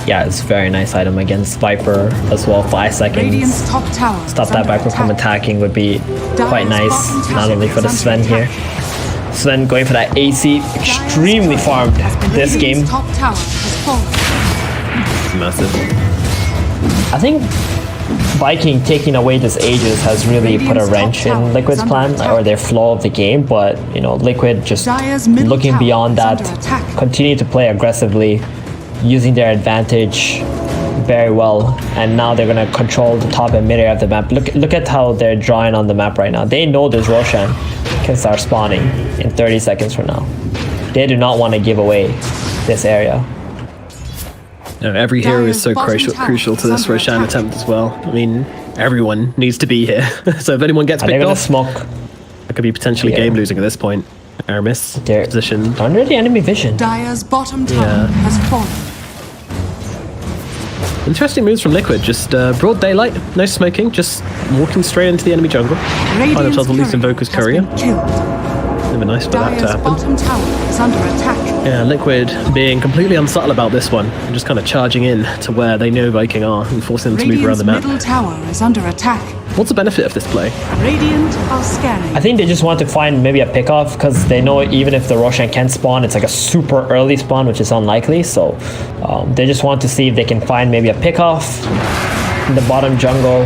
Yeah, it's a very nice item against Viper as well. 5 seconds. Stop that Viper from attacking would be quite nice, not only for the Sven here. Sven going for that AC, extremely farmed this game. Massive. I think Viking taking away this Aegis has really put a wrench in Liquid's plan, or their flow of the game, but you know, Liquid just looking beyond that, continue to play aggressively, using their advantage very well, and now they're going to control the top and mid area of the map. Look at how they're drawing on the map right now. They know this Roshan can start spawning in 30 seconds from now. They do not want to give away this area. No, every hero is so crucial to this Roshan attempt as well. I mean, everyone needs to be here. So if anyone gets picked off, smoke. it could be potentially game losing at this point. Aramis They're position. under the enemy vision. Dire's bottom tower Yeah. has fallen. Interesting moves from Liquid. Just broad daylight, no smoking, just walking straight into the enemy jungle. Find Radiant's themselves at least courier Invoker's has courier. been killed. Never nice for that to Dire's happen. bottom tower is under attack. Yeah, Liquid being completely unsubtle about this one, and just kind of charging in to where they know Viking are and forcing them to move around Radiant's the map. middle tower is under attack. What's the benefit of this play? Radiant are scanning. I think they just want to find maybe a pickoff because they know even if the Roshan can spawn, it's like a super early spawn, which is unlikely. So they just want to see if they can find maybe a pickoff in the bottom jungle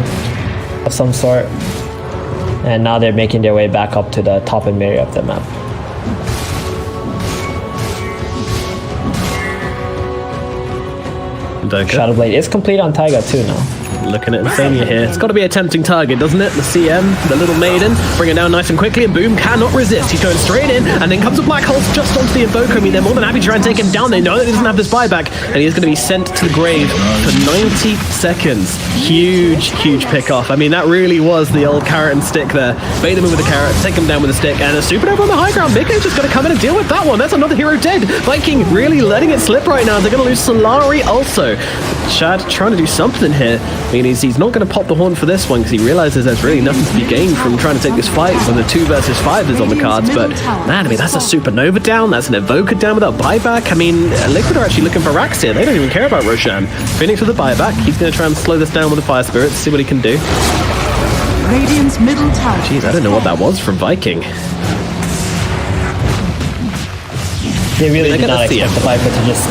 of some sort. And now they're making their way back up to the top and middle of the map. Shadowblade is complete on Taiga too now. Looking at Insania here. It's got to be a tempting target, doesn't it? The CM, the little maiden, bring it down nice and quickly, and Boom cannot resist. He's going straight in, and then comes a Black Holes just onto the Invoker. I mean, they're more than happy to try and take him down. They know that he doesn't have this buyback, and he is going to be sent to the grave for 90 seconds. Huge, huge pick-off. I mean, that really was the old carrot and stick there. Bait them in with a carrot, take them down with a stick, and a supernova on the high ground. Miko's just going to come in and deal with that one. That's another hero dead. Viking really letting it slip right now. They're going to lose Solari also. Shad trying to do something here. I mean, he's not going to pop the horn for this one because he realizes there's really nothing to be gained from trying to take this fight when the 2 versus 5 is on the cards. But man, I mean, that's a supernova down, that's an evoker down without buyback. I mean, Liquid are actually looking for racks here. They don't even care about Roshan. Phoenix with a buyback. He's going to try and slow this down with the fire spirits, see what he can do. Radiant's middle tower. Jeez, I don't know what that was from Viking. They really They're did not gonna see expect it. the Viper to just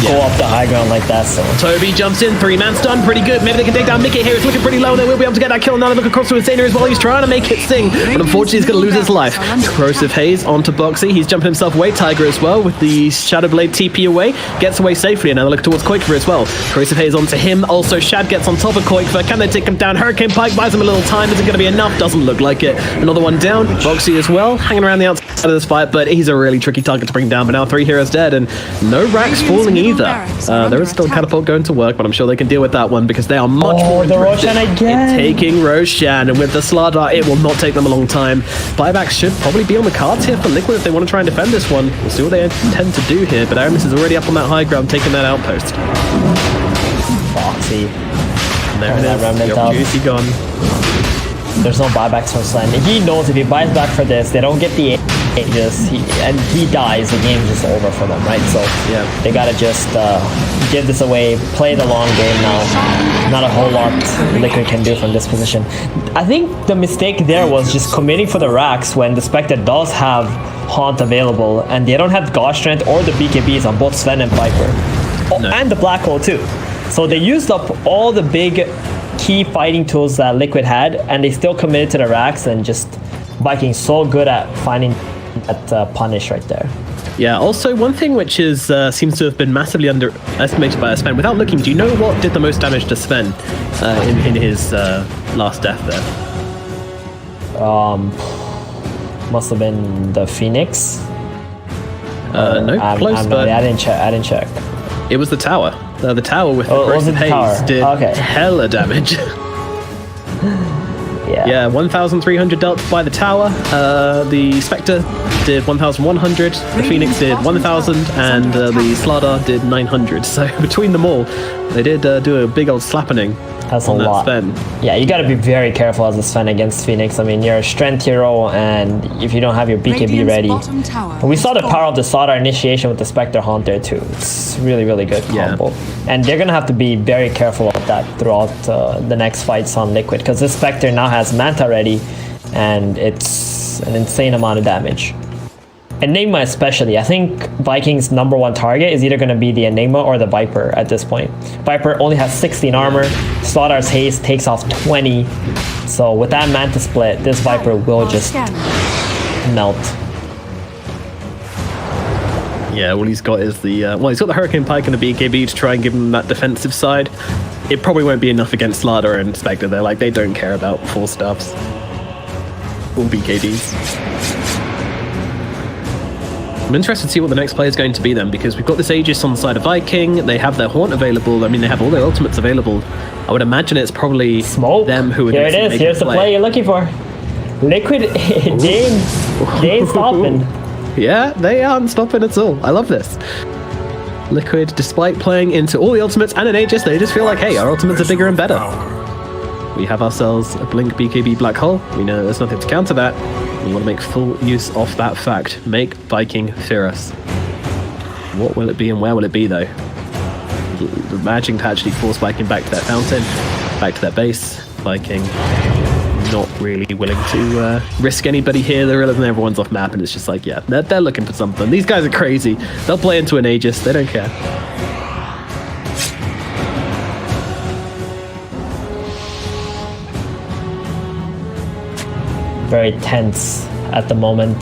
go up the high ground like that. So Toby jumps in, 3-man stun, pretty good. Maybe they can take down Mickey here. It's looking pretty low. They will be able to get that kill. Now they look across to Insania as well. He's trying to make it sing, but unfortunately he's going to lose his life. Corrosive Haze onto Bo3. He's jumping himself away. Tiger as well with the Shadowblade TP away. Gets away safely, and now they look towards Koikva as well. Corrosive Haze onto him. Also, Shad gets on top of Koikva. Can they take him down? Hurricane Pike buys him a little time. Is it going to be enough? Doesn't look like it. Another one down. Bo3 as well, hanging around the outside of this fight, but he's a really tricky target to bring down. But now 3 heroes dead, and no racks falling either. There is still catapult going to work, but I'm sure they can deal with that one because they are much more the interested Roshan again. in taking Roshan, and with the Slardar, it will not take them a long time. Buybacks should probably be on the cards here for Liquid if they want to try and defend this one. We'll see what they intend to do here, but Aramis is already up on that high ground, taking that outpost. Foxy. And there it that is, remnant the opportunity gone. There's no buybacks from Slen. He knows if he buys back for this, they don't get the ages, and he dies, the game's just over for them, right? So Yeah. they gotta just give this away, play the long game now. Not a whole lot Liquid can do from this position. I think the mistake there was just committing for the racks when the Spectre does have Haunt available, and they don't have God Strength or the BKBs on both Sven and Viper. Oh, No. and the Black Hole too. So they used up all the big key fighting tools that Liquid had, and they still committed to the racks, and just Vikings so good at finding that punish right there. Yeah, also one thing which is seems to have been massively underestimated by Sven. Without looking, do you know what did the most damage to Sven in his last death there? Must have been the Phoenix. No, close, but I didn't check. it was the tower. The tower with the Oh, was it corrosive the tower? haze did Okay. hella damage. Yeah. Yeah, 1,300 dealt by the tower. The Spectre did 1,100. The Phoenix did 1,000, and the Slardar did 900. So between them all, they did do a big old slappening. That's a on that lot. Sven. Yeah, you gotta be very careful as a Sven against Phoenix. I mean, you're a strength hero, and if you don't have your BKB Radiant's ready. bottom tower And we saw the is power of the Slardar initiation with the Spectre Haunt there too. It's really, really good Yeah. combo. And they're gonna have to be very careful of that throughout the next fights on Liquid, because this Spectre now has Manta ready, and it's an insane amount of damage. Enigma especially, I think Vikings' #1 target is either going to be the Enigma or the Viper at this point. Viper only has 16 armor, Slaughter's haste takes off 20, so with that Manta split, this Viper will just melt. Yeah, all he's got is the he's got the Hurricane Pike and the BKB to try and give him that defensive side. It probably won't be enough against Slardar and Spectre. They're like, they don't care about full stuffs. All BKBs. I'm interested to see what the next play is going to be then, because we've got this Aegis on the side of Viking. They have their Haunt available. I mean, they have all their ultimates available. I would imagine it's probably Smoke. them who are Here it is. Here's the play you're looking for. Liquid, they ain't stopping. Yeah, they aren't stopping at all. I love this. Liquid, despite playing into all the ultimates and an Aegis, they just feel like, hey, our ultimates are bigger and better. We have ourselves a Blink BKB Black Hole. We know there's nothing to counter that. We want to make full use of that fact. Make Viking fear us. What will it be and where will it be, though? Managing to actually force Viking back to that fountain, back to their base. Viking not really willing to risk anybody here. They're realizing everyone's off map, and it's just like, yeah, they're looking for something. These guys are crazy. They'll play into an Aegis. They don't care. Very tense at the moment.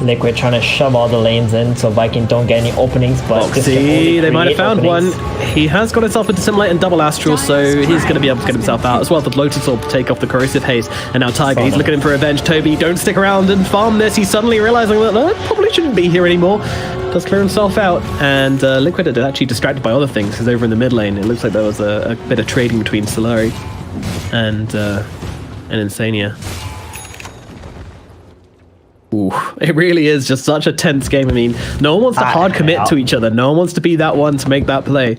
Liquid trying to shove all the lanes in so Viking don't get any openings, but Bo3, they might have found openings. one. He has got himself a Dissimulate and Double Astral, so he's going to be able to get himself out as well. The Lotus Orb to take off the Corrosive Haze. And now Tiger, he's looking in for revenge. Toby, don't stick around and farm this. He's suddenly realizing that probably shouldn't be here anymore. Does clear himself out, and Liquid are actually distracted by other things, because over in the mid lane, it looks like there was a bit of trading between Solari and Insania. Ooh, it really is just such a tense game. I mean, no one wants to hard commit to each other. No one wants to be that one to make that play.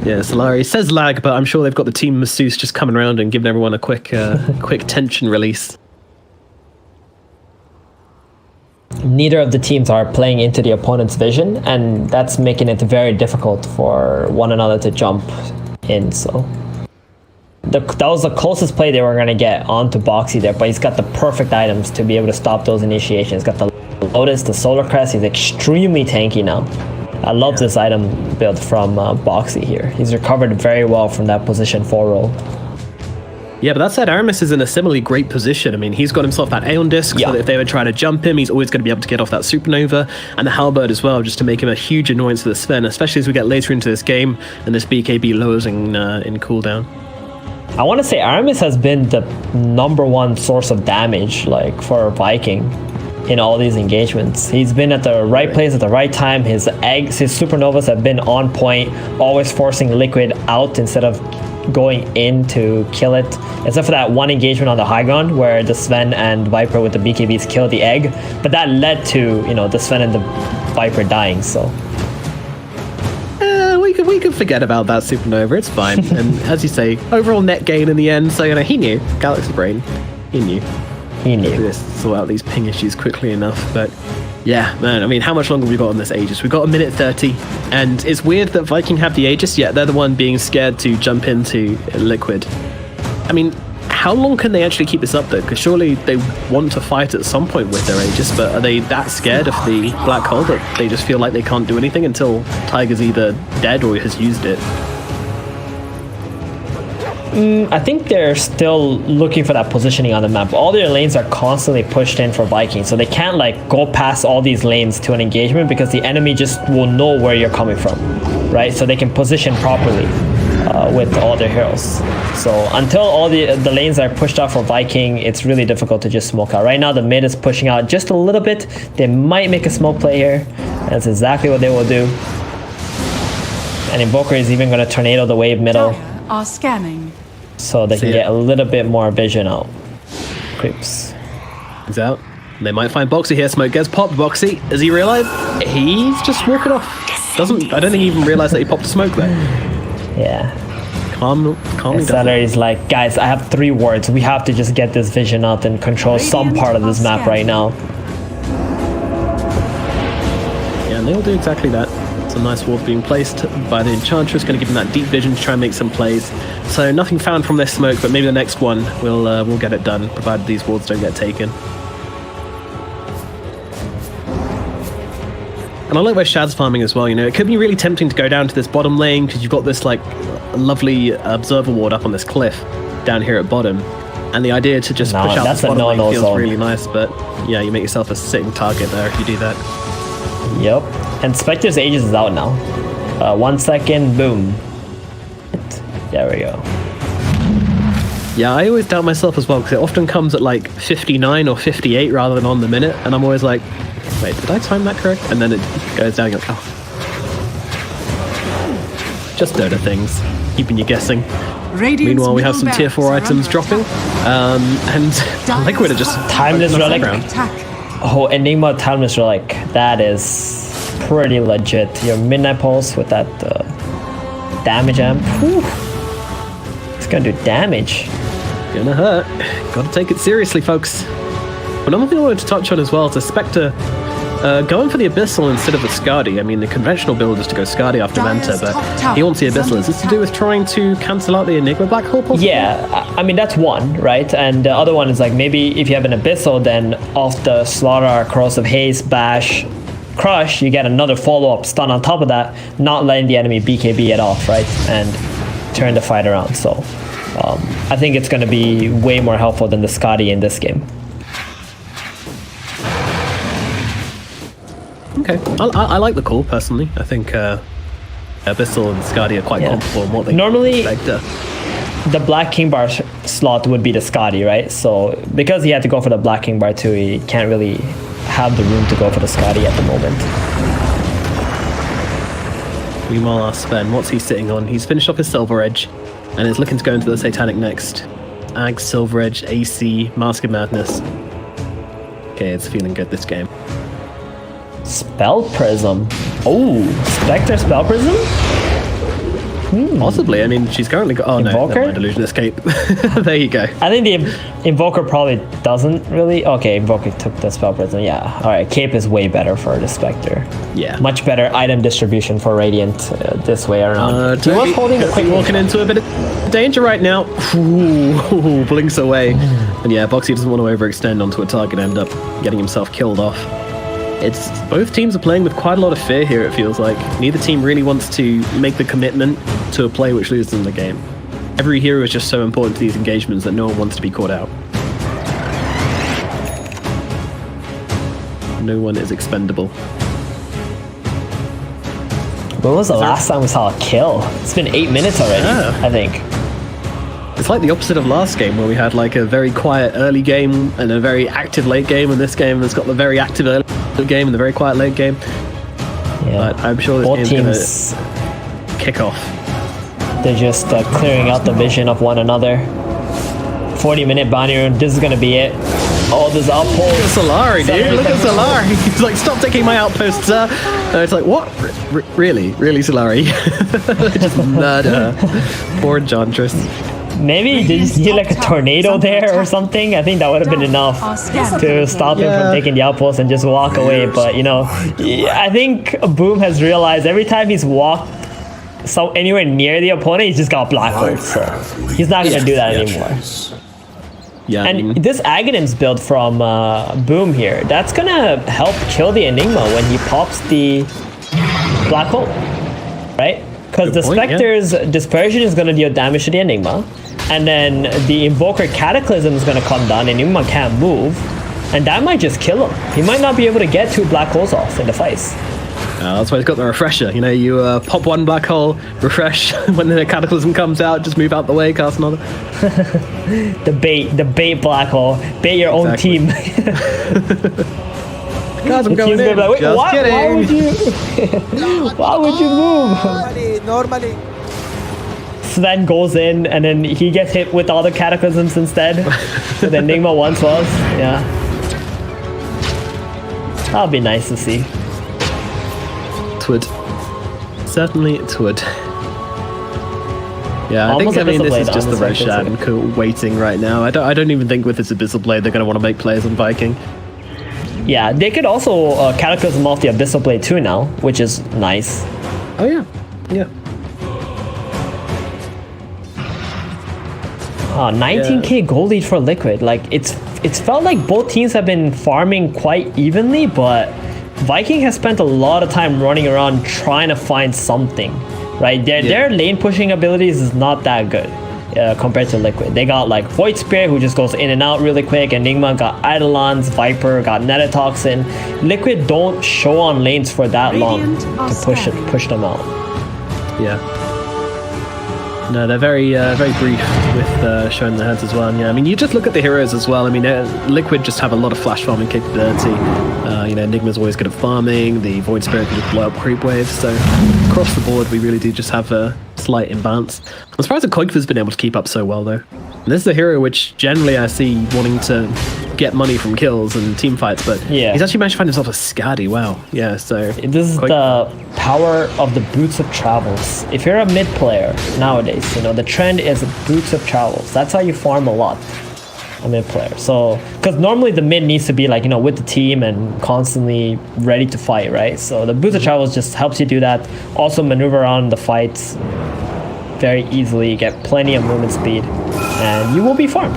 Yeah, Solari says lag, but I'm sure they've got the team masseuse just coming around and giving everyone a quick tension release. Neither of the teams are playing into the opponent's vision, and that's making it very difficult for one another to jump in. So that was the closest play they were going to get onto Bo3 there, but he's got the perfect items to be able to stop those initiations. He's got the Lotus, the Solar Crest. He's extremely tanky now. I love this item build from Bo3 here. He's recovered very well from that position 4 roll. Yeah, but that said, Aramis is in a similarly great position. I mean, he's got himself that Aeon Disc, so that if they were trying to jump him, he's always going to be able to get off that Supernova, and the Halberd as well, just to make him a huge annoyance to the Sven, especially as we get later into this game, and this BKB lowers in cooldown. I want to say Aramis has been the #1 source of damage, like, for Viking in all these engagements. He's been at the right place at the right time. His eggs, his Supernovas have been on point, always forcing Liquid out instead of going in to kill it, except for that one engagement on the high ground where the Sven and Viper with the BKBs killed the egg, but that led to, you know, the Sven and the Viper dying. So we could forget about that Supernova. It's fine. And as you say, overall net gain in the end. So, you know, he knew. Galaxy Brain, he knew. Just sort out these ping issues quickly enough. But yeah, man, I mean, how much longer have we got on this Aegis? We've got 1 minute 30, and it's weird that Viking have the Aegis, yet they're the one being scared to jump into Liquid. I mean, how long can they actually keep this up, though? Because surely they want to fight at some point with their Aegis, but are they that scared of the Black Hole that they just feel like they can't do anything until Tiger's either dead or has used it? I think they're still looking for that positioning on the map. All their lanes are constantly pushed in for Viking, so they can't like go past all these lanes to an engagement because the enemy just will know where you're coming from, right? So they can position properly with all their heroes. So until all the lanes are pushed out for Viking, it's really difficult to just smoke out. Right now the mid is pushing out just a little bit. They might make a smoke play here. That's exactly what they will do. And Invoker is even going to tornado the wave middle. Are scanning. So they can get a little bit more vision out. Creeps. He's out. They might find Bo3 here. Smoke gets popped. Bo3, as he realized, he's just walking off. I don't think he even realized that he popped a smoke there. Yeah. Calmly down. Is like, guys, I have 3 wards. We have to just get this vision out and control some part of this map right now. Yeah, and they'll do exactly that. It's a nice ward being placed by the Enchantress, going to give him that deep vision to try and make some plays. So nothing found from this smoke, but maybe the next one will get it done, provided these wards don't get taken. And I like where Shad's farming as well. You know, it could be really tempting to go down to this bottom lane because you've got this like lovely observer ward up on this cliff down here at bottom, and the idea to just push out this bottom lane feels zone. really nice. But yeah, you make yourself a sitting target there if you do that. Yep. And Spectre's Aegis is out now. 1 second, boom. There we go. Yeah, I always doubt myself as well because it often comes at like 59 or 58 rather than on the minute, and I'm always like, wait, did I time that correct? And then it goes down, you're like, oh. Just Dota things, keeping you guessing. Meanwhile, we have some tier 4 items dropping, and Liquid are just Timeless Relic. Oh, Enigma Talmus Relic. That is pretty legit. Your Midnight Pulse with that damage amp. Whew. It's gonna do damage. Gonna hurt. Gotta take it seriously, folks. Another thing I wanted to touch on as well is the Spectre going for the Abyssal instead of the Skadi. I mean, the conventional build is to go Skadi after Vanta, but he wants the Abyssal. Is this to do with trying to cancel out the Enigma Black Hole possibly? Yeah, I mean, that's one, right? And the other one is like maybe if you have an Abyssal, then off the Slaughter, Corrosive Haste, Bash, Crush, you get another follow-up stun on top of that, not letting the enemy BKB it off, right? And turn the fight around. So I think it's going to be way more helpful than the Skadi in this game. Okay, I like the call personally. I think Abyssal and Skadi are quite comfortable in what they normally expect. The Black King Bar slot would be the Skadi, right? So because he had to go for the Black King Bar too, he can't really have the room to go for the Skadi at the moment. Meanwhile, our Sven, what's he sitting on? He's finished off his Silver Edge and is looking to go into the Satanic next. Ag, Silver Edge, AC, Mask of Madness. Okay, it's feeling good this game. Spell Prism. Oh, Spectre Spell Prism? Possibly. I mean, she's currently got... Oh, Invoker? no, never mind, Illusion Escape. There you go. I think the Invoker probably doesn't really... Okay, Invoker took the Spell Prism. Yeah. Alright, Cape is way better for the Spectre. Yeah. Much better item distribution for Radiant this way around. He was holding a quick... Walking into a bit of danger right now. Ooh, blinks away. And yeah, Boxy doesn't want to overextend onto a target and end up getting himself killed off. It's both teams are playing with quite a lot of fear here, it feels like. Neither team really wants to make the commitment to a play which loses them the game. Every hero is just so important to these engagements that no one wants to be caught out. No one is expendable. When was the last time we saw a kill? It's been 8 minutes already, I think. It's like the opposite of last game, where we had like a very quiet early game and a very active late game, and this game has got the very active early game and the very quiet late game. Yeah. But I'm sure this Both game's teams, gonna kick off. they're just clearing out the vision of one another. 40-minute bounty room, this is gonna be it. Oh, there's outpost. Look at Solari, dude. Look at Solari. He's like, stop taking my outposts, sir. And it's like, what? Really? Really, Solari? Just murder her. Poor Enchantress. Maybe they just need like a tornado there or something. I think that would have been enough to stop him from taking the outpost and just walk away. But you know, I think Boom has realized every time he's walked anywhere near the opponent, he's just got black holes. So he's not gonna do that anymore. Yeah, And this Aghanim's build from Boom here, that's gonna help kill the Enigma when he pops the black hole, right? Because the Spectre's Dispersion is gonna deal damage to the Enigma, and then the Invoker Cataclysm is gonna come down, Enigma can't move, and that might just kill him. He might not be able to get 2 black holes off in the fights. That's why he's got the refresher. You know, you pop one black hole, refresh. When the Cataclysm comes out, just move out the way, cast another. The bait black hole, bait your own team. Guys, I'm going in. Like, Just kidding. Why would you? Why would you move? Normally. Sven goes in and then he gets hit with all the cataclysms instead. So the Enigma once was. Yeah. That'll be nice to see. Twould. Certainly it would. Yeah, Almost I mean, Abyssal this is Blade just on the the Spectre Roshan waiting right now. I don't even think with this Abyssal Blade they're going to want to make plays on Viking. Yeah, they could also cataclysm off the Abyssal Blade too now, which is nice. Oh yeah, yeah. 19k gold lead for Liquid. Like it's felt like both teams have been farming quite evenly, but Viking has spent a lot of time running around trying to find something, right? Their lane pushing abilities is not that good compared to Liquid. They got like Void Spirit, who just goes in and out really quick. Enigma got Eidolons, Viper got Netatoxin. Liquid don't show on lanes for that long to push them out. Yeah. No, they're very brief with showing their heads as well. And yeah, I mean, you just look at the heroes as well. I mean, Liquid just have a lot of flash farming capability. You know, Enigma's always good at farming. The Void Spirit can just blow up creep waves. So across the board, we really do just have a slight imbalance. I'm surprised that Koigfa's been able to keep up so well, though. And this is a hero which generally I see wanting to get money from kills and team fights, but Yeah. he's actually managed to find himself a Skadi. Wow. Yeah, so This is quite- the power of the Boots of Travels. If you're a mid player nowadays, you know, the trend is Boots of Travels. That's how you farm a lot, a mid player. So, because normally the mid needs to be like, you know, with the team and constantly ready to fight, right? So the Boots of Travels just helps you do that. Also maneuver around the fights very easily, get plenty of movement speed, and you will be farmed.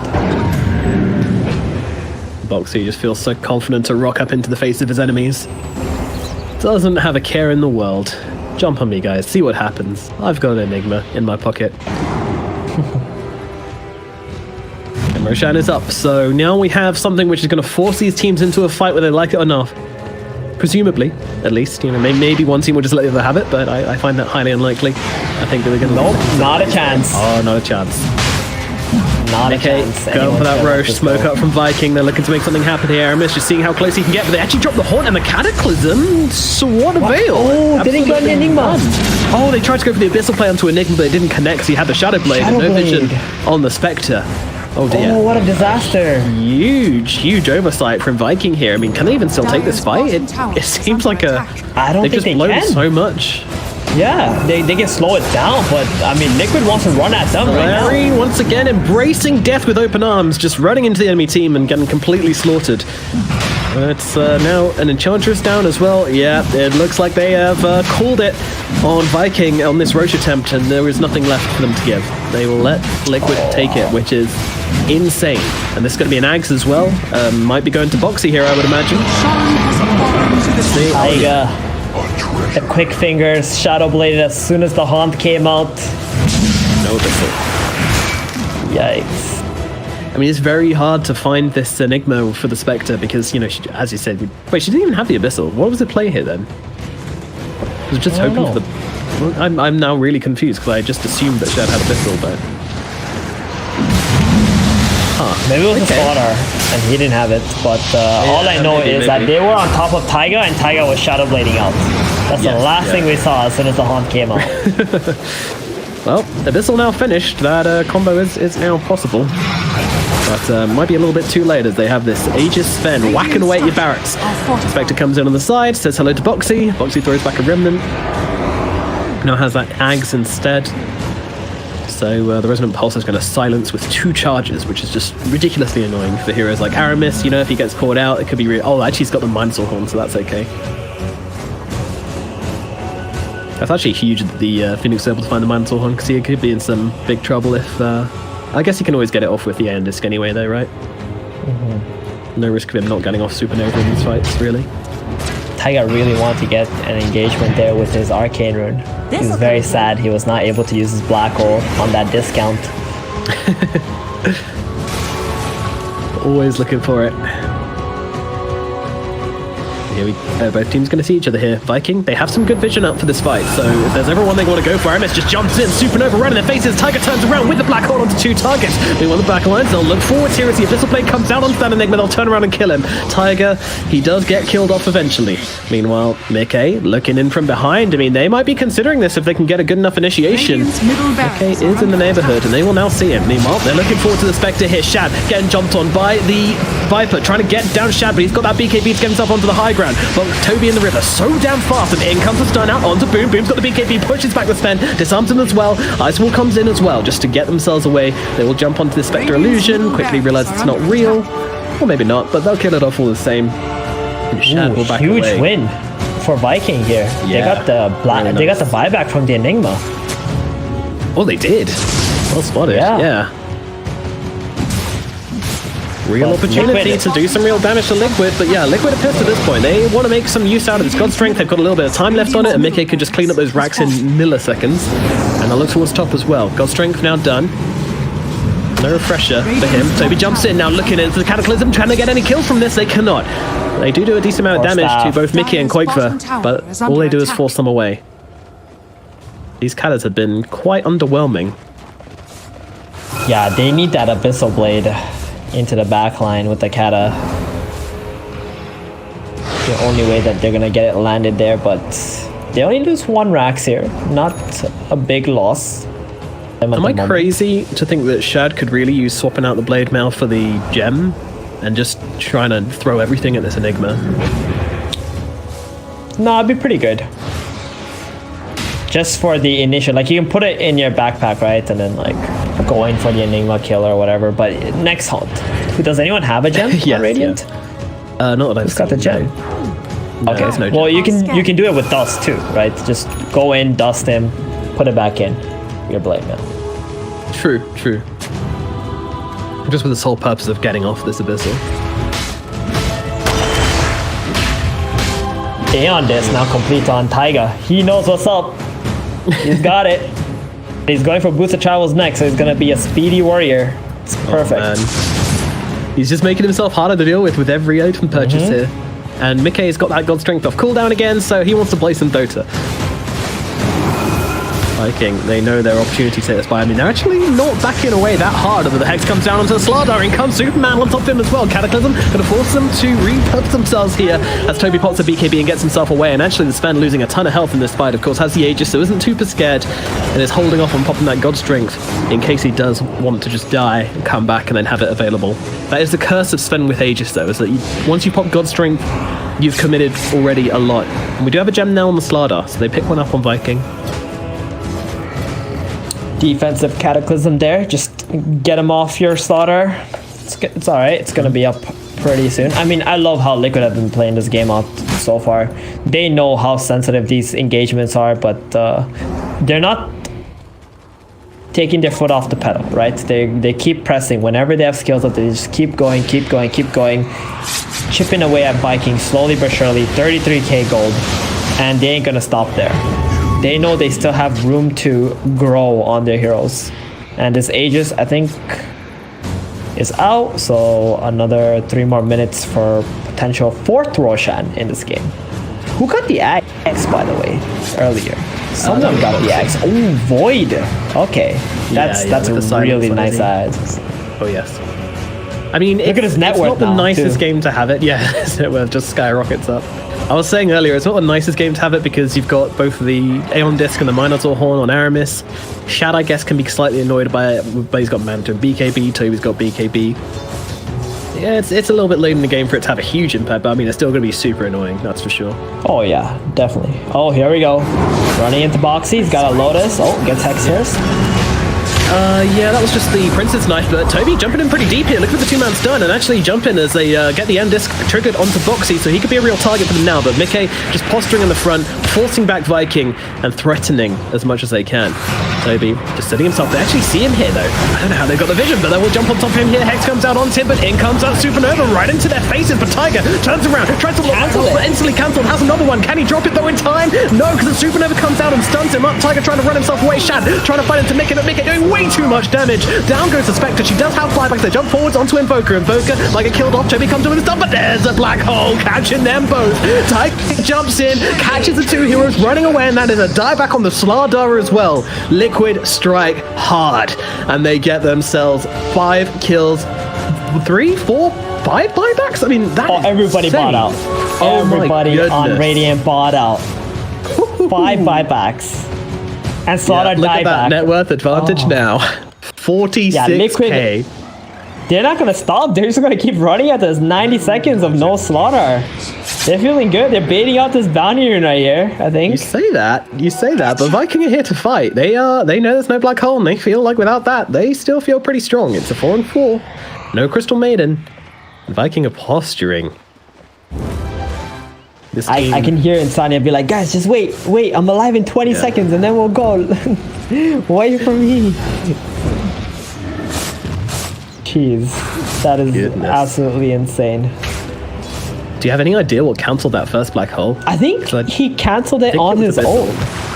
Bo3 just feels so confident to rock up into the face of his enemies. Doesn't have a care in the world. Jump on me, guys. See what happens. I've got an Enigma in my pocket. And Roshan is up, so now we have something which is going to force these teams into a fight whether they like it or not. Presumably, at least. You know, maybe one team will just let the other have it, but I find that highly unlikely. I think that they're going to... Nope, not a chance. Oh, not a chance. Not a Okay, chance. going for Anyone's that gonna let Roche, this smoke go. up from Viking. They're looking to make something happen here. Aramis just seeing how close he can get, but they actually dropped the Haunt and the Cataclysm. So what avail? Oh, they didn't go on the Absolutely Enigma. none. Oh, they tried to go for the Abyssal play onto Enigma, but it didn't connect, so he had the Shadow Blade and no Shadow vision Blade. on the Spectre. Oh dear. Oh, what a disaster. Huge oversight from Viking here. I mean, can they even still take this fight? It seems like a... I don't They've think just they blown can. so much. Yeah, they can slow it down, but I mean, Liquid wants to run at them right now. Larry, once again, embracing death with open arms, just running into the enemy team and getting completely slaughtered. It's now an Enchantress down as well. Yeah, it looks like they have called it on Viking on this Roche attempt, and there is nothing left for them to give. They will let Liquid take it, which is insane. And this is going to be an Ags as well. Might be going to Bo3 here, I would imagine. Sean has fallen to the See, Taiga, the quick fingers, Shadow Blade as soon as the Haunt came out. no Abyssal. Yikes. I mean, it's very hard to find this Enigma for the Spectre because, you know, as you said, wait, she didn't even have the Abyssal. What was the play here then? I was just I don't hoping for the... Well, I'm now really confused because I just assumed that she had Abyssal, but... Maybe it was Okay. a spotter and he didn't have it, but all I know maybe, is that maybe. they were on top of Taiga and Taiga was Shadow Blading out. That's Yes, the last yeah. thing we saw as soon as the Haunt came out. Well, Abyssal now finished. That combo is now possible. But might be a little bit too late as they have this Aegis Sven whacking away at your barracks. Spectre comes in on the side, says hello to Bo3. Bo3 throws back a Remnant. Now has that Ags instead. So the Resonant Pulse is going to silence with 2 charges, which is just ridiculously annoying for heroes like Aramis. You know, if he gets caught out, it could be real. Oh, actually, he's got the Mindsaw Horn, so that's okay. That's actually huge that the Phoenix is able to find the Mindsaw Horn, because he could be in some big trouble if... I guess he can always get it off with the Aeon Disc anyway, though, right? No risk of him not getting off Supernova in these fights, really. Taiga really wanted to get an engagement there with his Arcane Rune. He was very sad he was not able to use his Black Hole on that discount. Always looking for it. Here we both teams going to see each other here. Viking, they have some good vision up for this fight, so if there's ever one they want to go for, Aramis just jumps in, Supernova right in their faces, Tiger turns around with the Black Hole onto 2 targets. They want the back lines, they'll look forwards here as the Abyssal Blade comes down onto that Enigma, they'll turn around and kill him. Tiger, he does get killed off eventually. Meanwhile, Mickey looking in from behind. I mean, they might be considering this if they can get a good enough initiation. Radiant's middle Mickey barracks is are in the under neighborhood, attack. and they will now see him. Meanwhile, they're looking forward to the Spectre here. Shad getting jumped on by the Viper, trying to get down Shad, but he's got that BKB to get himself onto the high ground. But Toby in the river, so damn fast, and in comes the stun out onto Boom. Boom's got the BKB, pushes back the Sven, disarms him as well. Icewall comes in as well, just to get themselves away. They will jump onto the Spectre illusion, quickly realize it's not real. Or maybe not, but they'll kill it off all the same. And Shad will back Huge away. win for Viking here. They Yeah, got the really they got the nice. buyback from the Enigma. Oh, they did. Well spotted, Yeah. Real But opportunity Liquid- to do some real damage to Liquid, but yeah, Liquid are pissed at this point. They want to make some use out of this God Strength. They've got a little bit of time left on it, and Mickey could just clean up those racks in milliseconds. And I'll look towards top as well. God Strength now done. No refresher for him. Toby jumps in now, looking into the Cataclysm. Can they get any kills from this? They cannot. They do a decent amount of Or damage to staff. both Mickey and Dire's Quakefer, bottom tower but is all under they do is attack. force them away. These Catas have been quite underwhelming. Yeah, they need that Abyssal Blade into the back line with the Kata. The only way that they're gonna get it landed there, but they only lose 1 Rax here. Not a big loss. Am I crazy to think that Shad could really use swapping out the blade mail for the gem? and just trying to throw everything at this Enigma. No, it'd be pretty good. Just for the initial, like you can put it in your backpack, right? And then like go in for the Enigma kill or whatever. But next hunt. Does anyone have a gem Yes, on Radiant? Not that I've Got the gem. No, Okay, there's no well gem. you can do it with dust too, right? Just go in, dust him, put it back in your blade now. True. Just with the sole purpose of getting off this Abyssal. Aeon Disc now complete on Taiga. He knows what's up. He's got it. He's going for Boost of Travels next, so he's gonna be a speedy warrior. It's perfect. Man. He's just making himself harder to deal with every item purchase here. And Mickey's got that God Strength off cooldown again, so he wants to play some Dota. Viking, they know their opportunity to take this by. I mean, they're actually not backing away that hard. But the Hex comes down onto the Slardar, and comes Superman on top of him as well. Cataclysm gonna force them to repurpose themselves here as Toby pops a BKB and gets himself away. And actually, the Sven losing a ton of health in this fight, of course, has the Aegis, so isn't super scared, and is holding off on popping that God Strength in case he does want to just die and come back and then have it available. That is the curse of Sven with Aegis, though, is that once you pop God Strength, you've committed already a lot. And we do have a gem now on the Slardar, so they pick one up on Viking. Defensive Cataclysm there. Just get him off your slaughter. It's all right. It's gonna be up pretty soon. I mean, I love how Liquid have been playing this game out so far. They know how sensitive these engagements are, but they're not taking their foot off the pedal, right? They keep pressing. Whenever they have skills up, they just keep going, chipping away at Viking slowly but surely. 33k gold, and they ain't gonna stop there. They know they still have room to grow on their heroes. And this Aegis, I think, is out. So another 3 more minutes for potential 4th Roshan in this game. Who got the axe, by the way, earlier? Someone got the axe. Oh, Void. Okay. That's a really nice axe. Oh, yes. I mean, Look at his net worth it's not the now, nicest too. game to have it. Yeah, his net worth just skyrockets up. I was saying earlier, it's not the nicest game to have it because you've got both the Aeon Disc and the Minotaur Horn on Aramis. Shad, I guess, can be slightly annoyed by it, but he's got Manta and BKB. Toby's got BKB. Yeah, it's a little bit late in the game for it to have a huge impact, but I mean, it's still going to be super annoying, that's for sure. Oh, yeah, definitely. Oh, here we go. Running into Boxy. He's got a Lotus. Oh, gets Hex first. Yeah, that was just the Princess Knife, but Toby jumping in pretty deep here. Look at the two-man stun, and actually jump in as they get the end disc triggered onto Boxy, so he could be a real target for them now, but Mickey just posturing in the front, forcing back Viking, and threatening as much as they can. Toby just setting himself. They actually see him here, though. I don't know how they got the vision, but they will jump on top of him here. Hex comes out onto him, but in comes that Supernova right into their faces, but Tiger turns around, tries to cancel it, but instantly cancelled, has another one. Can he drop it, though, in time? No, because the Supernova comes out and stuns him up. Tiger trying to run himself away. Shad trying to fight into Mickey, but Mickey doing way too much damage. Down goes the Spectre. She does have flybacks. They jump forwards onto Invoker. Invoker, like it killed off. Toby comes in with his stun, but there's a black hole catching them both. Tiger jumps in, catches the two heroes running away, and that is a dieback on the Slardar as well. Liquid strike hard, and they get themselves 5 kills, 3, 4, 5 buybacks. I mean, that is everybody insane. bought out. Oh my Everybody on goodness. Radiant bought out. 5 buybacks. And Slaughter Look at dieback. that net worth advantage now. 46k. Yeah, Liquid. They're not gonna stop. They're just gonna keep running at this 90 seconds of no slaughter. They're feeling good. They're baiting out this bounty rune right here, I think. You say that, but Viking are here to fight. They know there's no black hole, and they feel like without that, they still feel pretty strong. It's a 4-4. No Crystal Maiden. Viking are posturing. This team, I can hear Insania be like, guys, just wait, I'm alive in 20 seconds and then we'll go. Wait for me. Jeez, that is absolutely insane. do you have any idea what cancelled that first black hole? I think he cancelled it on his own.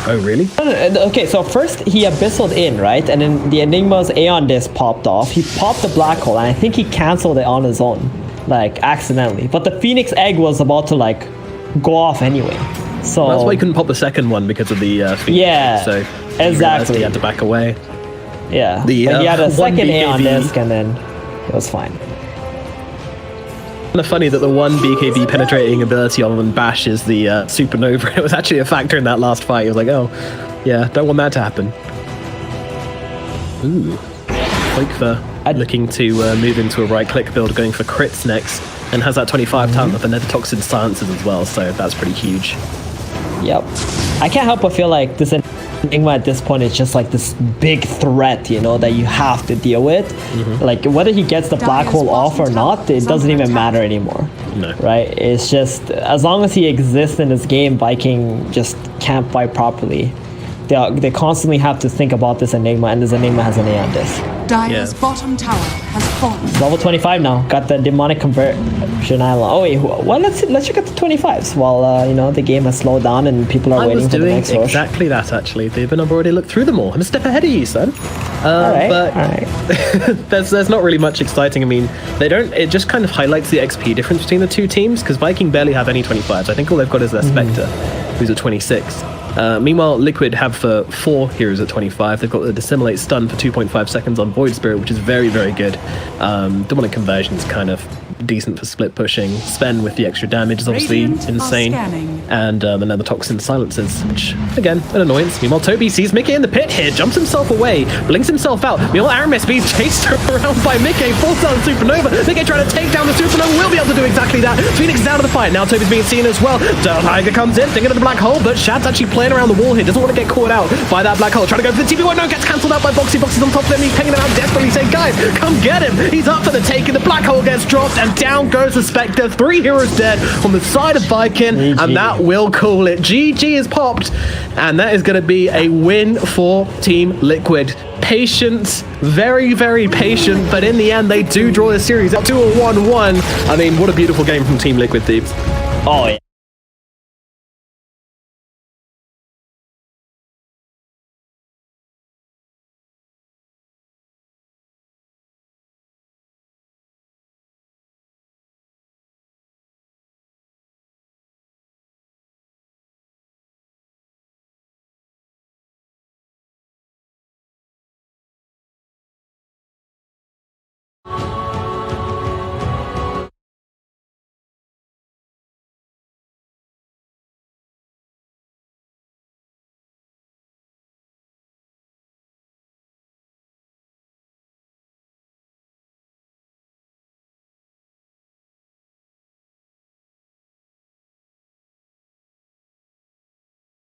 Oh, really? Okay, so first he abyssalled in, right? And then the Enigma's Aeon Disc popped off. He popped the black hole, and I think he cancelled it on his own, like, accidentally. But the Phoenix Egg was about to, like, go off anyway. So That's why he couldn't pop the second one, because of the Phoenix yeah, Egg. So exactly. he had to back away. Yeah, but he had a second Aeon Disc, and then it was fine. Kind of funny that the one BKB penetrating ability on Bash is the Supernova. It was actually a factor in that last fight. He was like, oh, yeah, don't want that to happen. Ooh. Poikva looking to move into a right-click build, going for crits next, and has that 25 talent with the Nether Toxin silences as well, so that's pretty huge. Yep. I can't help but feel like this Enigma at this point is just like this big threat, you know, that you have to deal with. Like, whether he gets the black hole off or not, it doesn't even matter anymore. No. Right? It's just, as long as he exists in this game, Viking just can't fight properly. They constantly have to think about this Enigma, and this Enigma has an A on this. Dire's bottom tower has fallen. Level 25 now. Got the demonic conversion island. Oh wait, well let's check out the 25s while you know, the game has slowed down and people are waiting for the next rush. I was doing exactly that actually. They've already looked through them all. I'm a step ahead of you, son. Alright. there's not really much exciting. I mean, they don't. It just kind of highlights the XP difference between the two teams because Viking barely have any 25s. I think all they've got is their Spectre, who's at 26. Meanwhile, Liquid have 4 heroes at 25. They've got the Dissimulate Stun for 2.5 seconds on Void Spirit, which is very, very good. Demonic Conversion is kind of decent for split pushing. Sven with the extra damage is obviously insane. And the Nether Toxin silences, which, again, an annoyance. Meanwhile, Toby sees Mickey in the pit here, jumps himself away, blinks himself out. Meanwhle, Aramis being chased around by Mickey, falls down the Supernova. Mickey trying to take down the Supernova, will be able to do exactly that. Phoenix is out of the fight. Now Toby's being seen as well. Tiger comes in, thinking of the black hole, but Shad's actually playing around the wall here. Doesn't want to get caught out by that black hole. Trying to go for the TP1. No, gets cancelled out by Boxy. Boxy's on top of him. He's pinging him out desperately, saying, guys, come get him. He's up for the taking. The black hole gets dropped, and down goes the Spectre. 3 heroes dead on the side of Viking, and that will call it. GG is popped, and that is going to be a win for Team Liquid. Patience, very, very patient, but in the end, they do draw the series up to a 1-1. I mean, what a beautiful game from Team Liquid, Thieves. Oh yeah.